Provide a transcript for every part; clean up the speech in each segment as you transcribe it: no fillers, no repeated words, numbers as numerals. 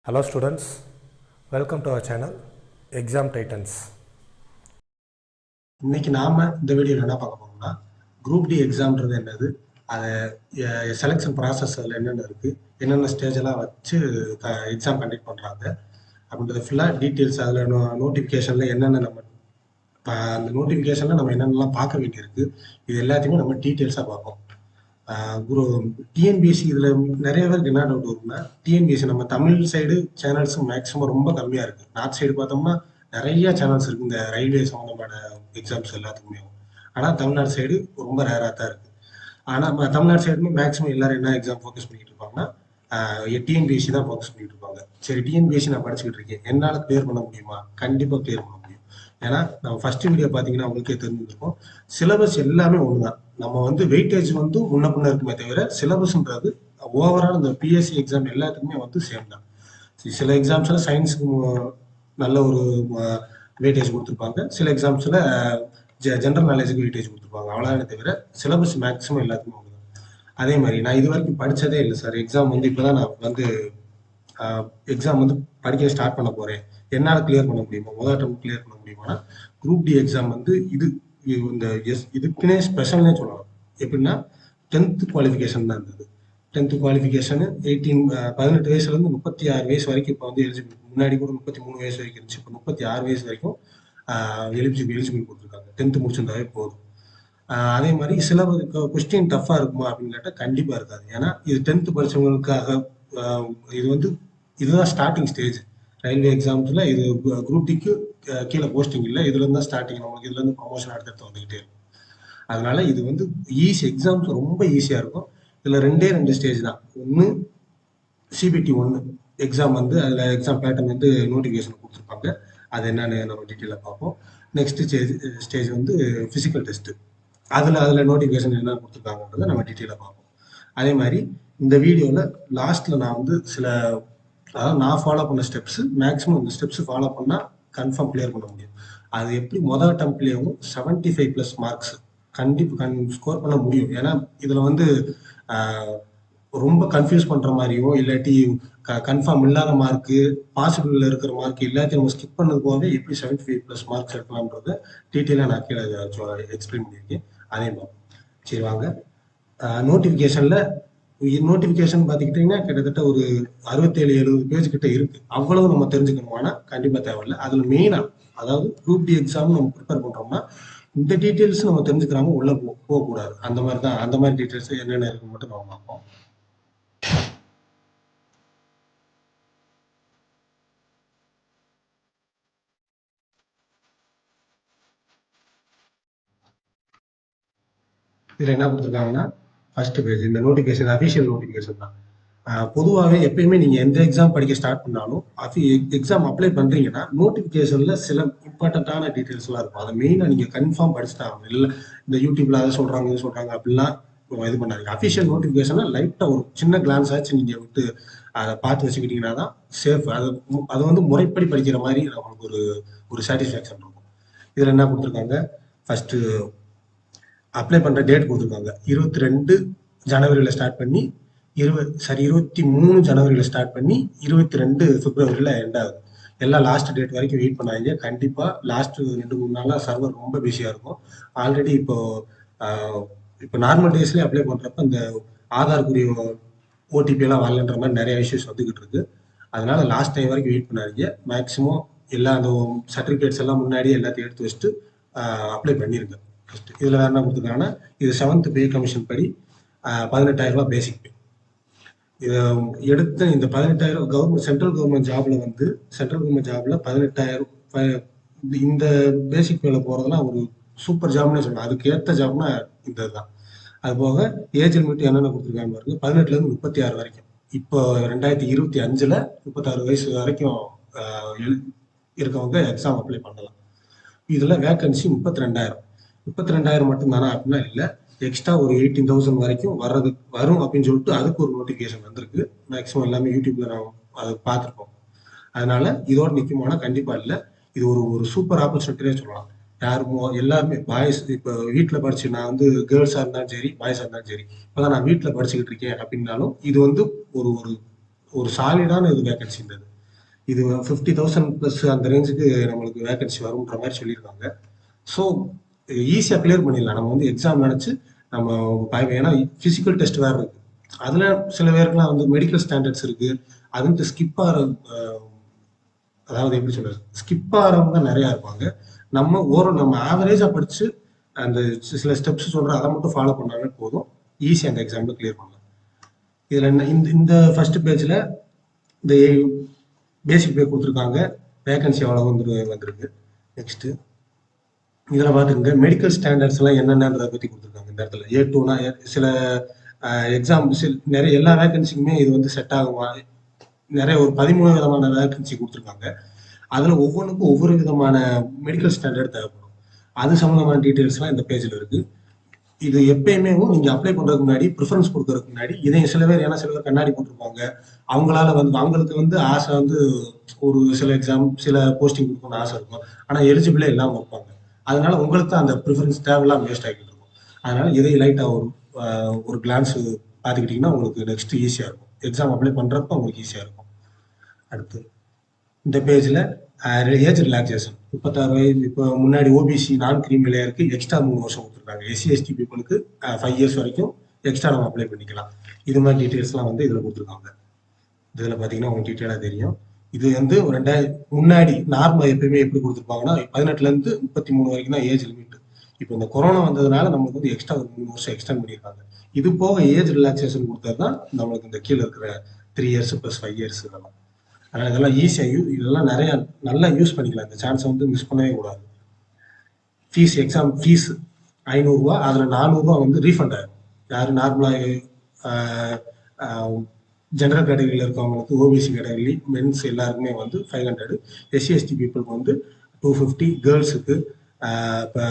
Hello students, welcome to our channel Exam Titans. இன்னைக்கு நாம இந்த வீடியோவில் என்ன பார்க்க போறோம்னா குரூப் டி எக்ஸாம்ன்றது என்னது, அதை செலெக்ஷன் ப்ராசஸ் அதில் என்னென்ன இருக்குது, என்னென்ன ஸ்டேஜெல்லாம் வச்சு எக்ஸாம் கண்டக்ட் பண்ணுறாங்க அப்படின்றது ஃபுல்லாக டீட்டெயில்ஸ். அதில் நோட்டிஃபிகேஷனில் என்னென்ன நம்ம அந்த நோட்டிஃபிகேஷனில் நம்ம என்னென்னலாம் பார்க்க வேண்டியிருக்கு, இது எல்லாத்தையுமே நம்ம டீட்டெயில்ஸாக பார்ப்போம். குரு டிஎன்பிஎஸ்சி இதில் நிறைய பேருக்கு என்ன டவுட் வரும்னா, டிஎன்பிஎஸ்சி நம்ம தமிழ் சைடு சேனல்ஸ் மேக்ஸிமம் ரொம்ப கம்மியாக இருக்குது. நார்த் சைடு பார்த்தோம்னா நிறைய சேனல்ஸ் இருக்குது இந்த ரயில்வே சம்மந்தமான எக்ஸாம்ஸ் எல்லாத்துக்குமே. ஆனால் தமிழ்நாடு சைடு ரொம்ப ரேராக தான் இருக்குது. ஆனால் தமிழ்நாடு சைடுமே மேக்ஸிமம் எல்லாரும் என்ன எக்ஸாம் ஃபோக்கஸ் பண்ணிட்டு இருப்பாங்கன்னா டிஎன்பிஎஸ்சி தான் ஃபோக்கஸ் பண்ணிட்டு இருப்பாங்க. சரி, டிஎன்பிஎஸ்சி நான் படிச்சுக்கிட்டு இருக்கேன், என்னால் கிளியர் பண்ண முடியுமா? கண்டிப்பாக கிளியர் பண்ண முடியும். ஏன்னா நம்ம ஃபர்ஸ்ட் வீடியோ பார்த்தீங்கன்னா உங்களுக்கே தெரிஞ்சிருக்கும், சிலபஸ் எல்லாமே ஒன்று தான். நம்ம வந்து வெயிட்டேஜ் வந்து முன்ன பின்ன இருக்குமே தவிர சிலபஸ்ன்றது ஓவரால் இந்த பிஎஸ்சி எக்ஸாம் எல்லாத்துக்குமே வந்து சேம் தான். சில எக்ஸாம்ஸில் சயின்ஸுக்கு நல்ல ஒரு வெயிட்டேஜ் கொடுத்துருப்பாங்க, சில எக்ஸாம்ஸில் ஜென்ரல் நாலேஜுக்கு வெயிட்டேஜ் கொடுத்துருப்பாங்க. அவ்வளோதானே தவிர சிலபஸ் மேக்ஸிமம் எல்லாத்துக்குமே ஒன்று தான். அதே மாதிரி நான் இது வரைக்கும் படித்ததே இல்லை சார், எக்ஸாம் வந்து இப்போ தான் நான் வந்து எக்ஸாம் வந்து படிக்க ஸ்டார்ட் பண்ண போகிறேன், என்னால் கிளியர் பண்ண முடியுமா, முதல் அட்டம் கிளியர் பண்ண முடியுமானா குரூப் டி எக்ஸாம் வந்து இந்த இதுக்குன்னே ஸ்பெஷல்னே சொல்லலாம். எப்படின்னா 10th குவாலிஃபிகேஷன் தான் இருந்தது. 10th குவாலிஃபிகேஷனு 18 வயசுலேருந்து 36 வயசு வரைக்கும் இப்போ வந்து எலிஜிபிள். முன்னாடி கூட 33 வயசு வரைக்கும் இருந்துச்சு, இப்போ 36 வயசு வரைக்கும் எலிஜிபிள் கொடுத்துருக்காங்க. 10th முடிச்சிருந்தாவே போதும். அதே மாதிரி சில கொஸ்டின் டஃப்பாக இருக்குமா அப்படின்னு கேட்டால் கண்டிப்பாக இருக்காது. ஏன்னா இது 10th படித்தவங்களுக்காக இது வந்து இதுதான் ஸ்டார்டிங் ஸ்டேஜ். ரயில்வே எக்ஸாம்ஸில் இது குரூப் டிக்கு கீழே போஸ்டிங் இல்லை, இதுலேருந்து தான் ஸ்டார்டிங். நமக்கு இதுலேருந்து ப்ரொமோஷன் அடுத்தடுத்து வந்துக்கிட்டே இருக்கும். அதனால இது வந்து ஈஸி, எக்ஸாம்ஸ் ரொம்ப ஈஸியாக இருக்கும். இதில் ரெண்டு ஸ்டேஜ் தான். ஒன்று சிபிடி 1 எக்ஸாம் வந்து அதில் எக்ஸாம் பேட்டர்ன் வந்து நோட்டிஃபிகேஷன் கொடுத்துருப்பாங்க, அது என்னன்னு நம்ம டீட்டெயிலாக பார்ப்போம். நெக்ஸ்ட் ஸ்டேஜ் வந்து ஃபிசிக்கல் டெஸ்ட்டு, அதில் நோட்டிஃபிகேஷன் என்ன கொடுத்துருக்காங்கன்றதை நம்ம டீட்டெயிலாக பார்ப்போம். அதே மாதிரி இந்த வீடியோவில் லாஸ்ட்டில் நான் வந்து சில, அதாவது நான் ஃபாலோ பண்ண ஸ்டெப்ஸு, மேக்ஸிமம் இந்த ஸ்டெப்ஸ் ஃபாலோ பண்ணால் கன்ஃபார்ம் கிளியர் பண்ண முடியும். அது எப்படி முதல் அட்டம்ப்ட்லேயும் 75+ மார்க்ஸ் கண்டிப்பாக ஸ்கோர் பண்ண முடியும். ஏன்னா இதில் வந்து ரொம்ப கன்ஃபியூஸ் பண்ணுற மாதிரியோ இல்லாட்டி கன்ஃபார்ம் இல்லாத மார்க்கு, பாசிபிள் இருக்கிற மார்க் எல்லாத்தையும் நம்ம ஸ்கிப் பண்ணது போகவே எப்படி 75+ மார்க்ஸ் எடுக்கலாம்ன்றத டீட்டெயிலாக நான் கீழே எக்ஸ்பிளைன் பண்ணியிருக்கேன். அதே மாதிரி சரி வாங்க. நோட்டிஃபிகேஷன் பார்த்துக்கிட்டிங்கன்னா கிட்டத்தட்ட ஒரு 67-70 பேஜ் கிட்ட இருக்குது. அவ்வளவு நம்ம தெரிஞ்சுக்கணுமானா கண்டிப்பாக தேவையில்லை. அதில் மெயினாக, அதாவது குரூப் டி எக்ஸாம் நம்ம ப்ரிப்பேர் பண்ணுறோம்னா இந்த டீட்டெயில்ஸ் நம்ம தெரிஞ்சுக்கிறாம உள்ளே போகக்கூடாது. அந்த மாதிரி தான், அந்த மாதிரி டீட்டெயில்ஸ் என்னென்ன இருக்குன்னு மட்டும் நம்ம பார்ப்போம். இதில் என்ன கொடுத்துருக்காங்கன்னா ஃபர்ஸ்ட் பேஜ் இந்த நோட்டிஃபிகேஷன் அஃபிஷியல் நோட்டிஃபிகேஷன் தான். பொதுவாகவே எப்பயுமே நீங்கள் எந்த எக்ஸாம் படிக்க ஸ்டார்ட் பண்ணாலும் எக்ஸாம் அப்ளை பண்ணுறீங்கன்னா நோட்டிஃபிகேஷனில் சில இம்பார்ட்டண்ட்டான டீட்டெயில்ஸ்லாம் இருக்கும். அதை மெயினாக நீங்கள் கன்ஃபார்ம் படிச்சுட்டாங்க. இல்லை இந்த யூடியூப்ல அதை சொல்கிறாங்க இது சொல்கிறாங்க அப்படிலாம் இது பண்ணாதீங்க. அஃபிஷியல் நோட்டிஃபிகேஷனை லைட்டாக ஒரு சின்ன கிளான்ஸ் ஆச்சு நீங்கள் விட்டு அதை பார்த்து வச்சுக்கிட்டீங்கன்னா தான் சேஃப். அது வந்து முறைப்படி படிக்கிற மாதிரி நம்மளுக்கு ஒரு சாட்டிஸ்ஃபேக்ஷன் இருக்கும். இதில் என்ன கொடுத்துருக்காங்க, ஃபஸ்ட்டு அப்ளை பண்ணுற டேட் கொடுத்துருக்காங்க. 22 ஜனவரியில் ஸ்டார்ட் பண்ணி 23 ஜனவரியில் ஸ்டார்ட் பண்ணி 22 பிப்ரவரியில் எண்ட் ஆகுது. எல்லாம் லாஸ்ட் டேட் வரைக்கும் வெயிட் பண்ணாங்க. கண்டிப்பாக லாஸ்ட் 2-3 நாளாக சர்வர் ரொம்ப பிஸியாக இருக்கும். ஆல்ரெடி இப்போ நார்மல் டேஸ்லேயே அப்ளை பண்ணுறப்ப இந்த ஆதாருக்குரிய ஓடிபி எல்லாம் வரலன்ற மாதிரி நிறைய இஷ்யூஸ் வந்துக்கிட்டு இருக்கு. அதனால லாஸ்ட் டைம் வரைக்கும் வெயிட் பண்ணாதீங்க. மேக்ஸிமம் எல்லா அந்த சர்டிஃபிகேட்ஸ் எல்லாம் முன்னாடியே எல்லாத்தையும் எடுத்து வச்சுட்டு அப்ளை பண்ணிருங்க. ஃபர்ஸ்ட் இதில் வேறு என்ன கொடுத்துருக்காங்கன்னா, இது 7th பே கமிஷன் படி 18,000 ரூபா பேசிக் பே. இதை எடுத்து இந்த 18,000 கவர்மெண்ட் சென்ட்ரல் கவர்மெண்ட் ஜாப்ல 18,000 இந்த பேசிக் பேல போகிறதுலாம் ஒரு சூப்பர் ஜாப்னே சொல்லலாம். அதுக்கு ஏற்ற ஜாப்னா இந்த இதுதான். அது போக ஏஜ் லிமிட் என்னென்ன கொடுத்துருக்காங்க பாருங்க, 18லேருந்து 36 வரைக்கும். இப்போ 2025ல் 36 வயசு வரைக்கும் இருக்கவங்க எக்ஸாம் அப்ளை பண்ணலாம். இதில் வேக்கன்சி 32,000 மட்டும்தானா அப்படின்னா இல்லை, எக்ஸ்ட்ரா ஒரு 18,000 வரைக்கும் வரும் அப்படின்னு சொல்லிட்டு அதுக்கு ஒரு நோட்டிஃபிகேஷன் வந்திருக்கு. மேக்ஸிமம் எல்லாமே யூடியூப்ல நான் அதை பார்த்துருப்போம். அதனால இதோட நிற்குமானா கண்டிப்பாக இல்லை. இது ஒரு சூப்பர் ஆப்பர்ச்சுனிட்டியே சொல்லலாம். எல்லாருமே பாய்ஸ், இப்போ வீட்டில் படிச்சு, நான் வந்து கேர்ள்ஸாக இருந்தாலும் சரி பாய்ஸாக இருந்தாலும் சரி, இப்போதான் நான் வீட்டில் படிச்சுக்கிட்டு இருக்கேன் அப்படின்னாலும் இது வந்து ஒரு சாலிடான இது வேகன்சி இருந்தது. இது 50,000 ப்ளஸ் அந்த ரேஞ்சுக்கு நம்மளுக்கு வேகன்சி வரும்ன்ற மாதிரி சொல்லியிருக்காங்க. ஸோ ஈஸியாக கிளியர் பண்ணிடலாம். நம்ம வந்து எக்ஸாம் நினச்சி நம்ம ஏன்னா ஃபிசிக்கல் டெஸ்ட் வேறு இருக்கு. அதில் சில பேருக்குலாம் வந்து மெடிக்கல் ஸ்டாண்டர்ட்ஸ் இருக்கு. அதுன்ட்டு ஸ்கிப் ஆகிற அதாவது எப்படி சொல்றது, ஸ்கிப் ஆகிறவங்க நிறையா இருப்பாங்க. நம்ம ஆவரேஜாக படித்து அந்த சில ஸ்டெப்ஸ் சொல்கிறேன், அதை மட்டும் ஃபாலோ பண்ணாலே போதும், ஈஸியாக அந்த எக்ஸாமில் கிளியர் பண்ணலாம். இதில் என்ன இந்த ஃபர்ஸ்ட் பேஜில் இந்த பேசிக் பே கொடுத்துருக்காங்க, வேகன்சி எவ்வளோ வந்திருக்கு. நெக்ஸ்ட்டு இதில் பார்த்துருங்க மெடிக்கல் ஸ்டாண்டர்ட்ஸ்லாம் என்னென்னன்றதை பற்றி கொடுத்துருக்காங்க. இந்த இடத்துல A2னா சில எக்ஸாம் நிறைய எல்லா வேகன்சிக்குமே இது வந்து செட் ஆகுமா, நிறைய ஒரு 13 விதமான வேகன்சி கொடுத்துருக்காங்க. அதில் ஒவ்வொன்றுக்கும் ஒவ்வொரு விதமான மெடிக்கல் ஸ்டாண்டர்ட் தேவைப்படும். அது சம்மந்தமான டீட்டெயில்ஸ்லாம் இந்த பேஜில் இருக்குது. இது எப்பயுமே நீங்கள் அப்ளை பண்ணுறதுக்கு முன்னாடி ப்ரிஃபரன்ஸ் கொடுக்கறதுக்கு முன்னாடி இதை சில பேர், ஏன்னா சில பேர் கண்ணாடி போட்டிருப்பாங்க, அவங்களால வந்து அவங்களுக்கு வந்து ஆசை வந்து ஒரு சில எக்ஸாம் சில போஸ்டிங் கொடுக்கணும்னு ஆசை இருக்கும், ஆனால் எலிஜிபிளே இல்லாமல் இருப்பாங்க. அதனால உங்களுக்கு அந்த ப்ரிஃபரன்ஸ் தேவையில்லாம வேஸ்ட் ஆகிட்டு இருக்கும். அதனால இதை லைட்டாக ஒரு கிளான்ஸ் பார்த்துக்கிட்டிங்கன்னா உங்களுக்கு நெக்ஸ்ட் ஈஸியாக இருக்கும். எக்ஸாம் அப்ளை பண்ணுறப்ப உங்களுக்கு ஈஸியாக இருக்கும். அடுத்து இந்த பேஜில் ஏஜ் ரிலாக்ஸேஷன் 36 வயது. இப்போ முன்னாடி ஓபிசி நான் கிரீமி லேயருக்கு எக்ஸ்ட்ரா 3 வருஷம் கொடுத்துருக்காங்க. SC ST பீப்புளுக்கு 5 இயர்ஸ் வரைக்கும் எக்ஸ்ட்ரா நம்ம அப்ளை பண்ணிக்கலாம். இது மாதிரி டீட்டெயில்ஸ்லாம் வந்து இதில் கொடுத்துருக்காங்க. இதில் பார்த்தீங்கன்னா உங்களுக்கு டீட்டெயிலாக தெரியும். இது வந்து முன்னாடி நார்மல் எப்பயுமே எப்படி கொடுத்துருப்பாங்கன்னா 18லேருந்து 33 வரைக்கும் தான் ஏஜ் லிமிட். இப்போ இந்த கொரோனா வந்ததுனால நம்மளுக்கு வந்து எக்ஸ்ட்ரா ஒரு 3 வருஷம் எக்ஸ்டெண்ட் பண்ணியிருக்காங்க. இது போக ஏஜ் ரிலாக்ஸேஷன் கொடுத்தது தான் நம்மளுக்கு இந்த கீழே இருக்கிற 3 இயர்ஸ் + 5 இயர்ஸ் இதெல்லாம். அதனால் இதெல்லாம் ஈஸியாக இதெல்லாம் நிறையா நல்லா யூஸ் பண்ணிக்கலாம். இந்த சான்ஸை வந்து மிஸ் பண்ணவே கூடாது. எக்ஸாம் ஃபீஸ் 500 ரூபா, அதில் 400 ரூபா வந்து ரீஃபண்ட் ஆகும். யார் நார்மலாக ஜென்ரல் கேட்டகரியில் இருக்கவங்களுக்கு, ஓபிசி கேட்டகரி மென்ஸ் எல்லாருக்குமே வந்து 500, SC ST பீப்புளுக்கு வந்து 250, கேர்ள்ஸுக்கு இப்போ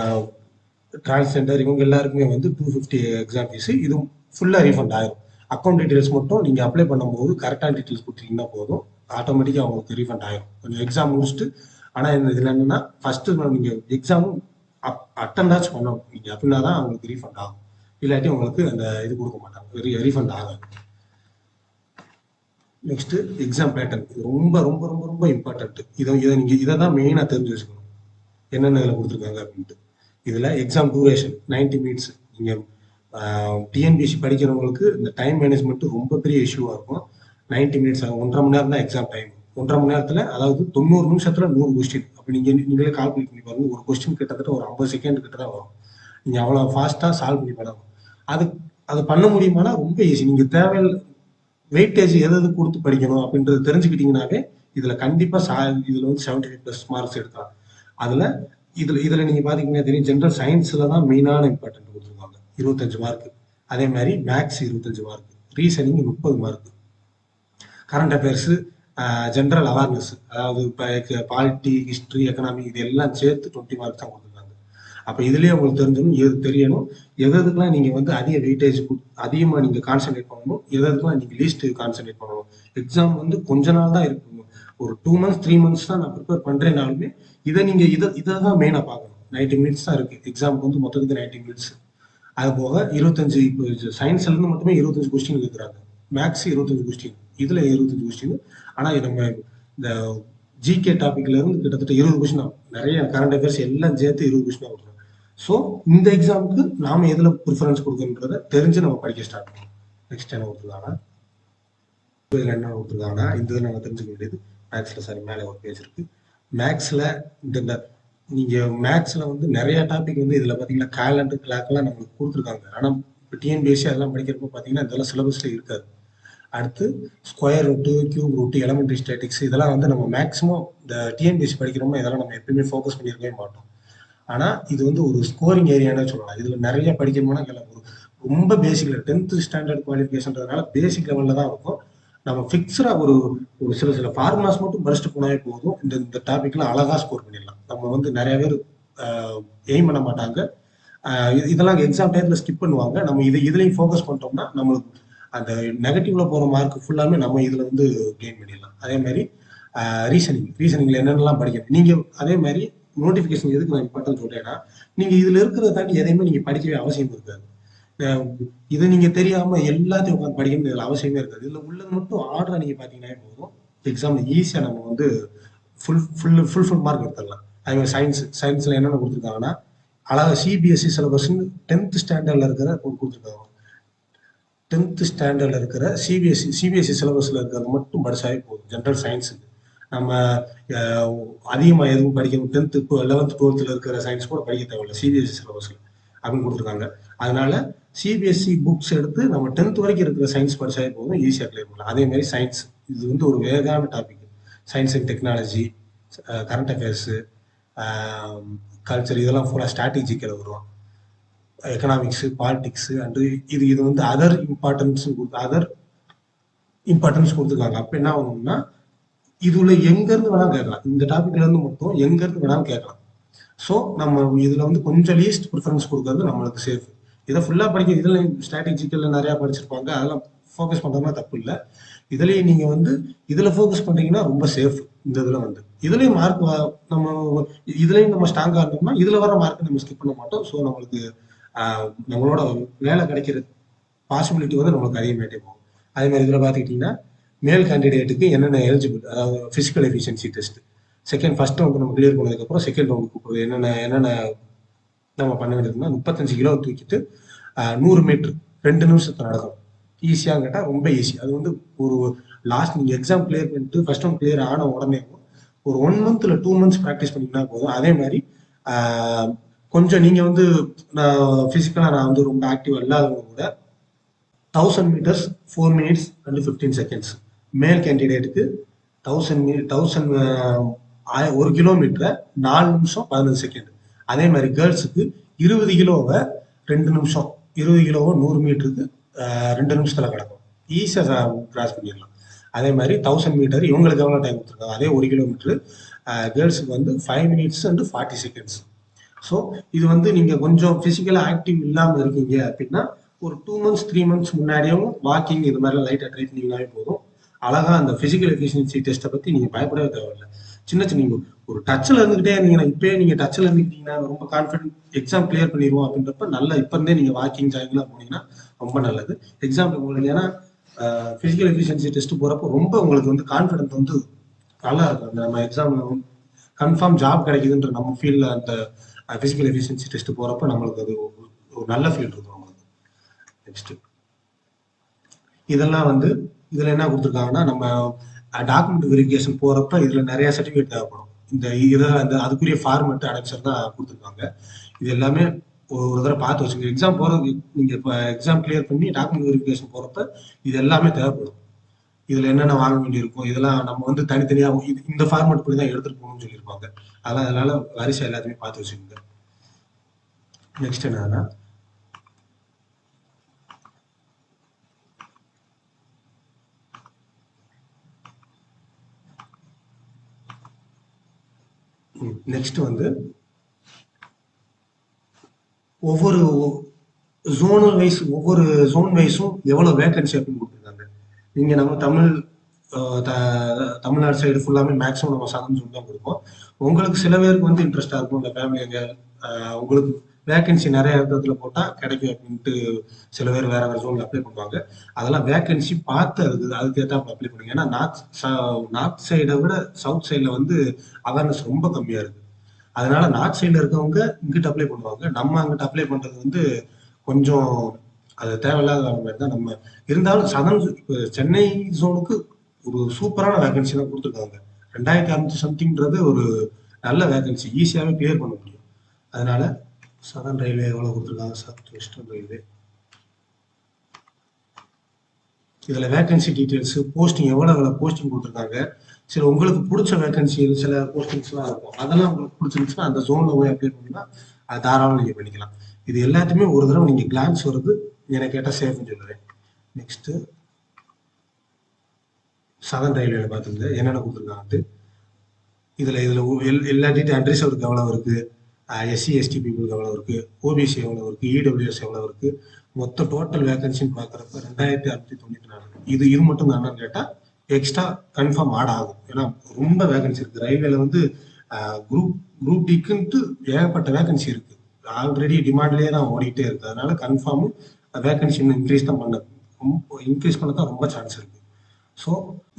டிரான்ஸ்ஜெண்டர் இவங்க எல்லாருக்குமே வந்து 250 எக்ஸாம் ஃபீஸு. இது ஃபுல்லாக ரீஃபண்ட் ஆகும். அக்கௌண்ட் டீட்டெயில்ஸ் மட்டும் நீங்கள் அப்ளை பண்ணும்போது கரெக்டான டீட்டெயில்ஸ் கொடுத்தீங்கன்னா போதும், ஆட்டோமேட்டிக்காக அவங்களுக்கு ரீஃபண்ட் ஆகிடும். கொஞ்சம் எக்ஸாம் முடிச்சுட்டு. ஆனால் இதில் என்னென்னா ஃபஸ்ட்டு நீங்கள் எக்ஸாமும் அட்டெண்டாச்சும் பண்ணணும் நீங்கள், அப்படின்னா தான் அவங்களுக்கு ரீஃபண்ட் ஆகும். இல்லாட்டி உங்களுக்கு அந்த இது கொடுக்க மாட்டாங்க, ரீஃபண்ட் ஆகாது. Next exam pattern. இது ரொம்ப ரொம்ப ரொம்ப ரொம்ப இம்பார்ட்டன்ட். இதை தான் மெயினாக தெரிஞ்சு வச்சுக்கணும், என்னென்ன இதில் கொடுத்துருக்காங்க அப்படின்ட்டு. இதில் எக்ஸாம் டூரேஷன் 90 மினிட்ஸ். நீங்கள் டிஎன்பிஎஸ்சி படிக்கிறவங்களுக்கு இந்த டைம் மேனேஜ்மெண்ட்டு ரொம்ப பெரிய இஷ்யூவாக இருக்கும். 90 மினிட்ஸ் ஆகும். 1.5 மணி நேரம் தான் எக்ஸாம் டைம். 1.5 மணி நேரத்தில், அதாவது 90 நிமிஷத்தில் 100 கொஸ்டின். அப்போ நீங்களே கால்குலேட் பண்ணி பாருங்கள், ஒரு கொஸ்டின் கிட்டத்தட்ட ஒரு 50 செகண்ட் கிட்ட தான் வரும். நீங்கள் அவ்வளோ ஃபாஸ்ட்டாக சால்வ் பண்ணி பண்ணணும். அது பண்ண முடியுமானா ரொம்ப ஈஸி. நீங்கள் தேவையில்லை வெயிட்டேஜ் எது கொடுத்து படிக்கணும் அப்படின்றது தெரிஞ்சுக்கிட்டீங்கன்னாவே இதில் கண்டிப்பாக இதில் வந்து 75+ மார்க்ஸ் எடுக்கலாம். இதில் நீங்கள் பார்த்தீங்கன்னா தெரியும், ஜென்ரல் சயின்ஸில் தான் மெயினான இம்பார்ட்டன்ட் கொடுத்துருக்காங்க, 25 மார்க்கு. அதே மாதிரி maths 25 mark, reasoning 30 mark, current affairs, general awareness, அதாவது இப்போ பாலிட்டி, ஹிஸ்ட்ரி, எக்கனாமி இது எல்லாம் சேர்த்து 20 மார்க் தான் கொடுத்துருக்காங்க. அப்போ இதுலேயே உங்களுக்கு தெரியணும் எதுக்கெல்லாம் நீங்கள் வந்து அதிக வெயிட்டேஜ் அதிகமாக நீங்கள் கான்சன்ட்ரேட் பண்ணணும், எதுக்கெல்லாம் நீங்கள் லீஸ்ட் கான்சன்ட்ரேட் பண்ணணும். எக்ஸாம் வந்து கொஞ்ச நாள் தான் இருக்கும், ஒரு 2 மந்த்ஸ் 3 மந்த்ஸ் தான் நான் ப்ரிப்பேர் பண்ணுறேன்னாலுமே இதை தான் மெயினாக பார்க்கணும். 90 மினிட்ஸ் தான் இருக்குது எக்ஸாமுக்கு வந்து, மொத்தத்துக்கு 90 மினிட்ஸ். அது போக 25, இப்போ சயின்ஸ்லேருந்து மட்டுமே 25 கொஸ்டின் இருக்கிறாங்க, மேக்ஸ் 25 கொஸ்டின், இதில் 25 கொஸ்டின். ஆனால் நம்ம இந்த ஜிகே டாபிக்லேருந்து கிட்டத்தட்ட 20 கொஸ்டின் ஆகும். நிறைய கரண்ட் அஃபேர்ஸ் எல்லாம் சேர்த்து 20 கொஸ்டின் ஆகும். ஸோ இந்த எக்ஸாமுக்கு நாம் எதில் ப்ரிஃபரன்ஸ் கொடுக்கணுன்றதை தெரிஞ்சு நம்ம படிக்க ஸ்டார்ட் பண்ணணும். நெக்ஸ்ட் என்ன கொடுத்துருக்காங்கன்னா, இதில் என்ன கொடுத்துருக்காங்கன்னா, இந்த இதில் நம்ம தெரிஞ்சுக்க வேண்டியது மேக்ஸில் மேலே ஒரு பேஜ் இருக்குது. மேக்ஸில் நீங்கள் மேக்ஸில் வந்து நிறையா டாபிக் வந்து இதில் பார்த்தீங்கன்னா கேலண்டர் கிளாக்லாம் நம்மளுக்கு கொடுத்துருக்காங்க. ஆனால் இப்போ டிஎன்பிஎஸ்சி அதெல்லாம் படிக்கிறப்போ பார்த்தீங்கன்னா இதெல்லாம் சிலபஸில் இருக்காது. அடுத்து square route, cube route, elementary statics இதெல்லாம் வந்து நம்ம மேக்ஸிமம் இந்த டிஎன்பிஎஸ்சி படிக்கிறோமோ இதெல்லாம் நம்ம எப்பயுமே ஃபோக்கஸ் பண்ணியிருக்கவே மாட்டோம். ஆனால் இது வந்து ஒரு ஸ்கோரிங் ஏரியானே சொல்லலாம். இதில் நிறைய படிக்கணும்னா ரொம்ப பேசிக்கில் 10th ஸ்டாண்டர்ட் குவாலிஃபிகேஷன்றதுனால பேசிக் லெவலில் தான் இருக்கும். நம்ம ஃபிக்ஸடாக ஒரு சில ஃபார்முலாஸ் மட்டும் படிச்சுட்டு போனாவே போதும், இந்த டாப்பிக்கில் அழகாக ஸ்கோர் பண்ணிடலாம். நம்ம வந்து நிறைய பேர் எய்ம் பண்ண மாட்டாங்க, இதெல்லாம் எக்ஸாம் டைத்தில் ஸ்கிப் பண்ணுவாங்க. நம்ம இதுலேயும் ஃபோக்கஸ் பண்ணிட்டோம்னா நம்மளுக்கு அந்த நெகட்டிவ்ல போகிற மார்க் ஃபுல்லாமே நம்ம இதில் வந்து கெயின் பண்ணிடலாம். அதே மாதிரி ரீசனிங்கில் என்னென்னலாம் படிக்கணும். நீங்கள் அதே மாதிரி நோட்டிஃபிகேஷன் எதுக்கு நான் இம்பார்ட்டன்ட் சொல்கிறேன்னா, நீங்கள் இதில் இருக்கிறத தாண்டி எதையுமே நீங்கள் படிக்கவே அவசியம் இருக்காது. இதை நீங்கள் தெரியாமல் எல்லாத்தையும் உட்காந்து படிக்கணும் இதில் அவசியமே இருக்காது. இதில் உள்ளது மட்டும் ஆர்டரை நீங்கள் பார்த்தீங்கன்னா போதும், எக்ஸாமில் ஈஸியாக நம்ம வந்து ஃபுல் மார்க் எடுத்துடலாம். அதே மாதிரி சயின்ஸில் என்னென்ன கொடுத்துருக்காங்கன்னா அழகாக சிபிஎஸ்சி சிலபஸ்ன்னு 10th ஸ்டாண்டர்டில் இருக்கிற கொடுத்துருக்காங்க. 10th ஸ்டாண்டர்டில் இருக்கிற சிபிஎஸ்சி சிலபஸில் இருக்கிறது மட்டும் படிச்சாவே போதும். ஜென்ரல் சயின்ஸுக்கு நம்ம அதிகமாக எதுவும் படிக்கணும். 10th 11th 12th இருக்கிற சயின்ஸ் கூட படிக்க தேவையில்லை சிபிஎஸ்சி சிலபஸில் அப்படின்னு கொடுத்துருக்காங்க. அதனால சிபிஎஸ்சி புக்ஸ் எடுத்து நம்ம 10th வரைக்கும் இருக்கிற சயின்ஸ் படிச்சாவே போதும், ஈஸியாக கிளியர் பண்ணலாம். அதே மாதிரி சயின்ஸ் இது வந்து ஒரு வேகான topic. Science and technology, current affairs, culture, இதெல்லாம் ஃபுல்லாக ஸ்ட்ராட்டஜிக்கில் வரும். எக்கனாமிக்ஸு, பாலிட்டிக்ஸு அண்டு இது வந்து அதர் இம்பார்ட்டன்ஸ் கொடுத்துருக்காங்க. அப்போ என்ன ஆகணும்னா இதுல எங்கேருந்து வேணாலும் கேட்கலாம். இந்த டாபிக்லேருந்து மட்டும் எங்கேருந்து வேணாலும் கேட்கலாம். ஸோ நம்ம இதில் வந்து கொஞ்சம் லீஸ்ட் ப்ரிஃபரன்ஸ் கொடுக்கறது நம்மளுக்கு சேஃப். இதை ஃபுல்லாக படிக்க இதில் ஸ்ட்ராட்டஜிக்கல் நிறையா படிச்சிருப்பாங்க, அதெல்லாம் ஃபோக்கஸ் பண்ணுறதுனா தப்பு இல்லை. இதுலேயே நீங்கள் வந்து இதில் ஃபோக்கஸ் பண்ணுறீங்கன்னா ரொம்ப சேஃப். இந்த இதில் வந்து இதுலேயும் மார்க் நம்ம இதுலேயும் நம்ம ஸ்ட்ராங்காக இருந்தோம்னா இதில் வர மார்க் நம்ம ஸ்கிப் பண்ண மாட்டோம். ஸோ நம்மளுக்கு நம்மளோட வேலை கிடைக்கிற பாசிபிலிட்டி வந்து நம்மளுக்கு அதிகமாகிட்டே போகும். அதே மாதிரி இதில் பார்த்துக்கிட்டிங்கன்னா மேல் கேண்டிடேட்டுக்கு என்னென்ன எலிஜிபிள், அதாவது physical efficiency test first round நம்ம கிளியர் பண்ணதுக்கப்புறம் செகண்ட் ரவுண்டு கூப்பிடுறது என்னென்ன நம்ம பண்ண வேண்டியதுன்னா 35 கிலோ தூக்கிட்டு 100 மீட்டர் 2 நிமிஷத்துல நடக்கும். ஈஸியாக கேட்டால் ரொம்ப ஈஸி. அது வந்து ஒரு லாஸ்ட் நீங்கள் எக்ஸாம் கிளியர் பண்ணிட்டு ஃபர்ஸ்ட் ரவுண்ட் கிளியர் ஆன உடனே ஒரு 1 month இல்லை 2 months ப்ராக்டிஸ் பண்ணிங்கன்னா போதும். அதே மாதிரி கொஞ்சம் நீங்கள் வந்து ஃபிசிக்கலாக நான் வந்து ரொம்ப ஆக்டிவ் இல்லாதவங்க கூட 1000 meters 4 minutes and 15 seconds. மேல் கேண்டிடேட்டுக்கு 1 கிலோமீட்டரை 4 நிமிஷம் 15 செகண்ட். அதே மாதிரி கேர்ள்ஸுக்கு 20 கிலோவை 2 நிமிஷம், 20 கிலோவை 100 மீட்டருக்கு 2 நிமிஷத்துல கிடக்கும். ஈஸியாக கிராஸ் பண்ணிடலாம். அதே மாதிரி 1000 மீட்டர் இவங்களுக்கு எவ்வளோ டைம் கொடுத்துருக்காங்க, அதே 1 கிலோமீட்டரு கேர்ள்ஸுக்கு வந்து 5 minutes and 40 seconds. ஸோ இது வந்து நீங்கள் கொஞ்சம் ஃபிசிக்கலாக ஆக்டிவ் இல்லாமல் இருக்கீங்க அப்படின்னா ஒரு 2 months 3 months முன்னாடியும் வாக்கிங் இது மாதிரிலாம் லைட்டாக ட்ரை பண்ணிங்கனாலே போதும். அழகா அந்த ஃபிசிக்கல் எஃபிஷியன்சி டெஸ்ட்டை பற்றி நீங்கள் பயப்படவே தேவையில்லை. சின்ன நீங்கள் ஒரு டச்சில் இருந்துகிட்டே இருந்தீங்கன்னா, இப்போயே நீங்கள் டச்சில் இருந்துக்கிட்டீங்கன்னா ரொம்ப கான்ஃபிடென்ட் எக்ஸாம் கிளியர் பண்ணிடுவோம் அப்படின்றப்ப நல்லா இப்போ இருந்தே நீங்கள் வாக்கிங் ஜாயிங்லாம் போனீங்கன்னா ரொம்ப நல்லது. எக்ஸாம்பிள் உங்களுக்கு ஏன்னா ஃபிசிக்கல் எஃபிஷியன்சி டெஸ்ட் போகிறப்போ ரொம்ப உங்களுக்கு வந்து கான்ஃபிடென்ட் வந்து நல்லா இருக்கும். அந்த நம்ம எக்ஸாம் கன்ஃபார்ம் ஜாப் கிடைக்குதுன்ற நம்ம ஃபீல்டில் அந்த ஃபிசிக்கல் எஃபிஷியன்சி டெஸ்ட் போகிறப்ப நம்மளுக்கு அது ஒரு நல்ல ஃபீல் இருக்கும். நெக்ஸ்ட் இதெல்லாம் வந்து இதுல என்ன கொடுத்துருக்காங்கன்னா நம்ம டாக்குமெண்ட் வெரிஃபிகேஷன் போறப்ப இதுல நிறைய சர்டிஃபிகேட் தேவைப்படும். அதுக்குரிய ஃபார்மெட் அனெக்சர் தான் கொடுத்துருக்காங்க. இது எல்லாமே ஒரு தடவை பார்த்து வச்சுங்க. எக்ஸாம் போறது நீங்க இப்போ எக்ஸாம் கிளியர் பண்ணி டாக்குமெண்ட் வெரிஃபிகேஷன் போறப்ப இது எல்லாமே தேவைப்படும். இதுல என்னென்ன வாங்க வேண்டியிருக்கும் இதெல்லாம் நம்ம வந்து தனித்தனியா இந்த ஃபார்மெட் படி தான் எடுத்துட்டு போகணும்னு சொல்லியிருப்பாங்க. அதனால வரிசை எல்லாத்தையுமே பார்த்து வச்சுக்கோங்க. நெக்ஸ்ட் என்னன்னா நெக்ஸ்ட் வந்து ஒவ்வொரு ஜோன் வைஸும் எவ்வளவு வேகன்சி அப்படின்னு கொடுத்துருக்காங்க. நீங்க நம்ம தமிழ்நாடு சைடு ஃபுல்லாமே மேக்ஸிமம் நம்ம சதன் ஜோன் தான் கொடுப்போம். உங்களுக்கு சில பேருக்கு வந்து இன்ட்ரெஸ்டா இருக்கும், இந்த ஃபேமிலி எங்க உங்களுக்கு வேகன்சி நிறைய இடத்துல போட்டா கிடைக்கும் அப்படின்ட்டு சில பேர் வேற ஜோன்ல அப்ளை பண்ணுவாங்க. அதெல்லாம் வேகன்சி பார்த்து அதுக்கு ஏற்றாப்புல அப்ளை பண்ணுங்க. ஏன்னா நார்த் சைடை விட சவுத் சைட்ல வந்து அவேர்னஸ் ரொம்ப கம்மியா இருக்கு. அதனால நார்த் சைட்ல இருக்கவங்க இங்கிட்ட அப்ளை பண்ணுவாங்க. நம்ம அங்கிட்ட அப்ளை பண்றது வந்து கொஞ்சம் அது தேவையில்லாத மாதிரி தான். நம்ம இருந்தாலும் சென்னை ஜோனுக்கு ஒரு சூப்பரான வேகன்சி தான் கொடுத்துருக்காங்க. 2600 சம்திங்ன்றது ஒரு நல்ல வேகன்சி, ஈஸியாவே கிளியர் பண்ண முடியும். அதனால சதர்ன் ரயில்வே எவ்வளவு கொடுத்துருக்காங்க, சவுத் வெஸ்டர்ன் ரயில்வே இதுல வேகன்சி டீடைல்ஸ், போஸ்டிங் எவ்வளவு போஸ்டிங் கொடுத்துருக்காங்க. சில உங்களுக்கு பிடிச்ச வேகன்சி சில போஸ்டிங்ஸ் எல்லாம் இருக்கும், அதெல்லாம் உங்களுக்கு பிடிச்சிருந்துச்சுன்னா அந்த ஜோன்ல போய் அப்ளை பண்ணீங்கன்னா அது தாராளம் நீங்க பண்ணிக்கலாம். இது எல்லாத்தையுமே ஒரு தடவை நீங்க கிளான்ஸ் வருது எனக்கு கேட்டா சேஃப்னு சொல்லுவேன். நெக்ஸ்ட் சதர்ன் ரயில்வேல பார்த்துங்க என்னென்ன கொடுத்துருக்காங்க. இதுல எல்லா டீட்டெயில் அன்ரிசர்வ்டுக்கு எவ்வளவு இருக்கு, எஸ்சி எஸ்டி பீப்புளுக்கு எவ்வளவு இருக்கு, ஓபிசி எவ்வளவு இருக்கு, இடபிள்யூஎஸ் எவ்வளவு இருக்கு, மொத்த டோட்டல் வேகன்சின்னு பாக்குறப்ப 2694. இது மட்டும் தான் கேட்டா எக்ஸ்ட்ரா கன்ஃபார்ம் ஆட் ஆகும். ஏன்னா ரொம்ப வேகன்சி இருக்கு ரயில்வேல வந்து குரூப் டிக்குன்ட்டு ஏகப்பட்ட வேகன்சி இருக்கு. ஆல்ரெடி டிமாண்ட்லேயே தான் ஓடிட்டே இருக்கு. அதனால கன்ஃபார்ம் வேகன்சி இன்னும் இன்க்ரீஸ் பண்ண தான் ரொம்ப சான்ஸ் இருக்கு. ஸோ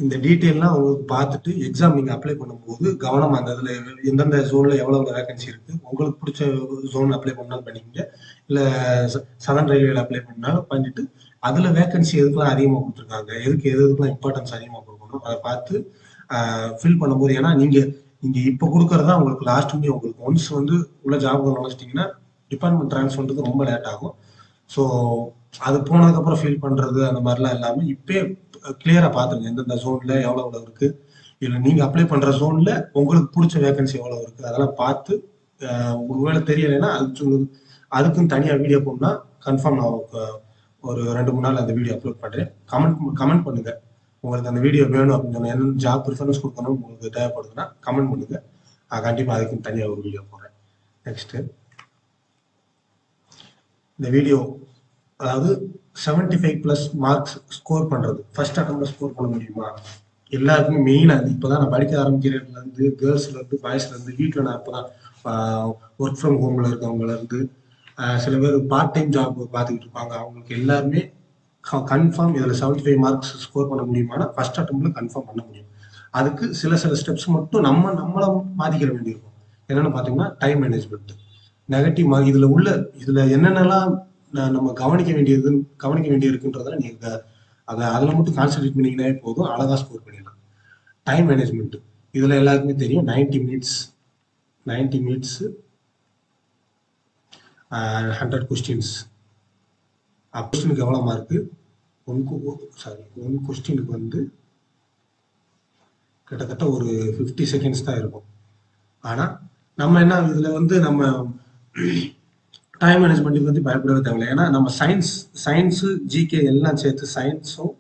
இந்த டீட்டெயில்லாம் உங்களுக்கு பார்த்துட்டு எக்ஸாம் நீங்கள் அப்ளை பண்ணும்போது கவனமாக அந்த இதில் எந்தெந்த ஜோனில் எவ்வளோ வேகன்சி இருக்குது, உங்களுக்கு பிடிச்ச ஜோன் அப்ளை பண்ணாலும் பண்ணிக்கங்க, இல்லை சதன் ரயில்வேல அப்ளை பண்ணாலும் பண்ணிட்டு அதில் வேகன்சி எதுக்கெல்லாம் அதிகமாக கொடுத்துருக்காங்க, எதுக்கெல்லாம் இம்பார்ட்டன்ஸ் அதிகமாக கொடுக்கணும் அதை பார்த்து ஃபில் பண்ணும்போது, ஏன்னா நீங்கள் இப்போ கொடுக்கறதா உங்களுக்கு லாஸ்ட் முடியும். உங்களுக்கு ஒன்ஸ் வந்து உள்ள ஜாப் நுழைச்சிட்டிங்கன்னா டிபார்ட்மெண்ட் ட்ரான்ஸ்ஃபர் ரொம்ப லேட் ஆகும். ஸோ அது போனதுக்கப்புறம் ஃபீல் பண்ணுறது அந்த மாதிரிலாம் இல்லாமல் இப்போயே கிளியராக பார்த்துருங்க எந்தெந்த ஜோனில் எவ்வளோ இருக்குது, இல்லை நீங்கள் அப்ளை பண்ணுற ஜோனில் உங்களுக்கு பிடிச்ச வேகன்சி எவ்வளோ இருக்குது அதெல்லாம் பார்த்து ஒருவேளை தெரியலைன்னா அதுக்குன்னு தனியாக வீடியோ போடணும்னா கன்ஃபார்ம் நான் ஒரு 2-3 நாள் அந்த வீடியோ அப்லோட் பண்ணுறேன். கமெண்ட் பண்ணுங்கள் உங்களுக்கு அந்த வீடியோ வேணும் அப்படின்னு என்ன ஜாப் ப்ரிஃபரன்ஸ் கொடுக்கணும் உங்களுக்கு தேவைப்படுதுன்னா கமெண்ட் பண்ணுங்கள். கண்டிப்பாக அதுக்குன்னு தனியாக ஒரு வீடியோ போடுறேன். நெக்ஸ்ட்டு இந்த வீடியோ அதாவது 75+ மார்க்ஸ் ஸ்கோர் பண்ணுறது ஃபர்ஸ்ட் அட்டம்ப்ட்ல ஸ்கோர் பண்ண முடியுமா? எல்லாருக்குமே மெயினாக இப்போ தான் நான் படிக்க ஆரம்பிக்கிறதுலேருந்து கேர்ள்ஸ்லேருந்து பாய்ஸ்லேருந்து வீட்டில் நான் இப்போ தான் ஒர்க் ஃப்ரம் ஹோமில் இருக்கவங்கலேருந்து சில பேர் பார்ட் டைம் ஜாப் பார்த்துக்கிட்டு இருப்பாங்க, அவங்களுக்கு எல்லாருமே கன்ஃபார்ம் இதில் 75 மார்க்ஸ் ஸ்கோர் பண்ண முடியுமானா ஃபர்ஸ்ட் அட்டம்ப்ட்ல கன்ஃபார்ம் பண்ண முடியும். அதுக்கு சில ஸ்டெப்ஸ் மட்டும் நம்மளை மாற்றிக்கிற வேண்டியிருக்கும். என்னென்னு பார்த்தீங்கன்னா டைம் மேனேஜ்மெண்ட், நெகட்டிவ் மார்க் இதில் என்னென்னலாம் நம்ம கவனிக்க வேண்டியிருக்குன்றதை நீங்கள் அதில் மட்டும் கான்சென்ட்ரேட் பண்ணிங்கனாலே போதும், அழகாக ஸ்கோர் பண்ணிடலாம். டைம் மேனேஜ்மெண்ட் இதில் எல்லாருக்குமே தெரியும். 90 மினிட்ஸ் 100 கொஸ்டின்ஸ். கொஸ்டினுக்கு எவ்வளோ மார்க்கு? ஒன் கொஸ்டினுக்கு வந்து கிட்டத்தட்ட ஒரு 50 செகண்ட்ஸ் தான் இருக்கும். ஆனால் நம்ம என்ன இதில் வந்து நம்ம டைம் மேனேஜ்மெண்ட்டுக்கு வந்து பயப்படவே தேவையில்லை. ஏன்னா நம்ம சயின்ஸு ஜிகே எல்லாம் சேர்த்து சயின்ஸும்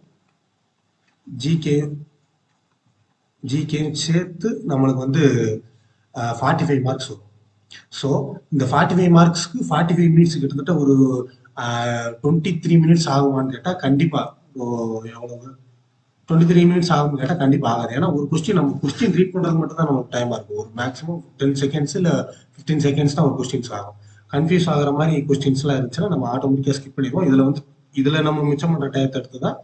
ஜிகேயும் சேர்த்து நம்மளுக்கு வந்து 45 மார்க்ஸ் வரும். ஸோ இந்த 45 மார்க்ஸ்க்கு 45 மினிட்ஸ் கிட்டத்தட்ட ஒரு 23 மினிட்ஸ் ஆகுமான்னு கேட்டால் கண்டிப்பாக எவ்வளவு 23 மினிட்ஸ் ஆகும்னு கேட்டால் கண்டிப்பாக ஆகாது. ஏன்னா ஒரு கொஸ்டின் ரீட் பண்ணுறது மட்டும் தான் நமக்கு டைமாக இருக்கும். ஒரு மேக்ஸிமம் 10 செகண்ட்ஸ் இல்லை 15 செகண்ட்ஸ் தான் ஒரு கொஸ்டின்ஸ் ஆகும். கன்ஃபியூஸ் ஆகிற மாதிரி கொஸ்டின்ஸ்லாம் இருந்துச்சுன்னா நம்ம ஆட்டோமேட்டிக்காக ஸ்கிப் பண்ணிடுவோம். இதில் நம்ம மிச்சம் பண்ணுற டயத்தை எடுத்து தான்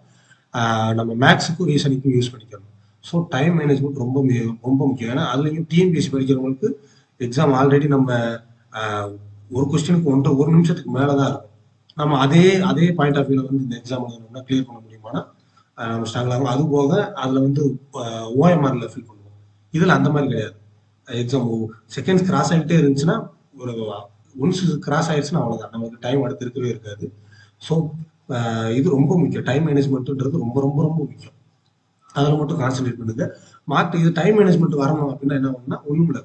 நம்ம மேக்ஸுக்கும் ரீசனிங்க்கும் யூஸ் பண்ணிக்கணும். ஸோ டைம் மேனேஜ்மெண்ட் ரொம்ப முக்கியம். ஏன்னா அதுலேயும் டிஎன்பிஎஸ்சி படிக்கிறவங்களுக்கு எக்ஸாம் ஆல்ரெடி நம்ம ஒரு கொஸ்டினுக்கு 1 நிமிஷத்துக்கு மேலே தான் இருக்கும். நம்ம அதே பாயிண்ட் ஆஃப் வியூவில் வந்து இந்த எக்ஸாம் எழுதணும்னா கிளியர் பண்ண முடியுமானா நம்ம ஸ்ட்ராங்காக இருக்கும். அது போக அதில் வந்து ஓஎம்ஆரில் ஃபில் பண்ணுவோம். இதில் அந்த மாதிரி கிடையாது. எக்ஸாம் செகண்ட்ஸ் கிராஸ் ஆகிட்டே இருந்துச்சுன்னா ஒன்ஸ் கிராஸ் ஆயிடுச்சுன்னா அவ்வளோதான், நமக்கு டைம் அடுத்து இருக்கவே இருக்காது. ஸோ இது ரொம்ப முக்கியம். டைம் மேனேஜ்மெண்ட்டுன்றது ரொம்ப ரொம்ப ரொம்ப முக்கியம். அதில் மட்டும் கான்சென்ட்ரேட் பண்ணுங்க. இது டைம் மேனேஜ்மெண்ட் வரணும் அப்படின்னா என்ன பண்ணணும்னா ஒன்றும் இல்லை,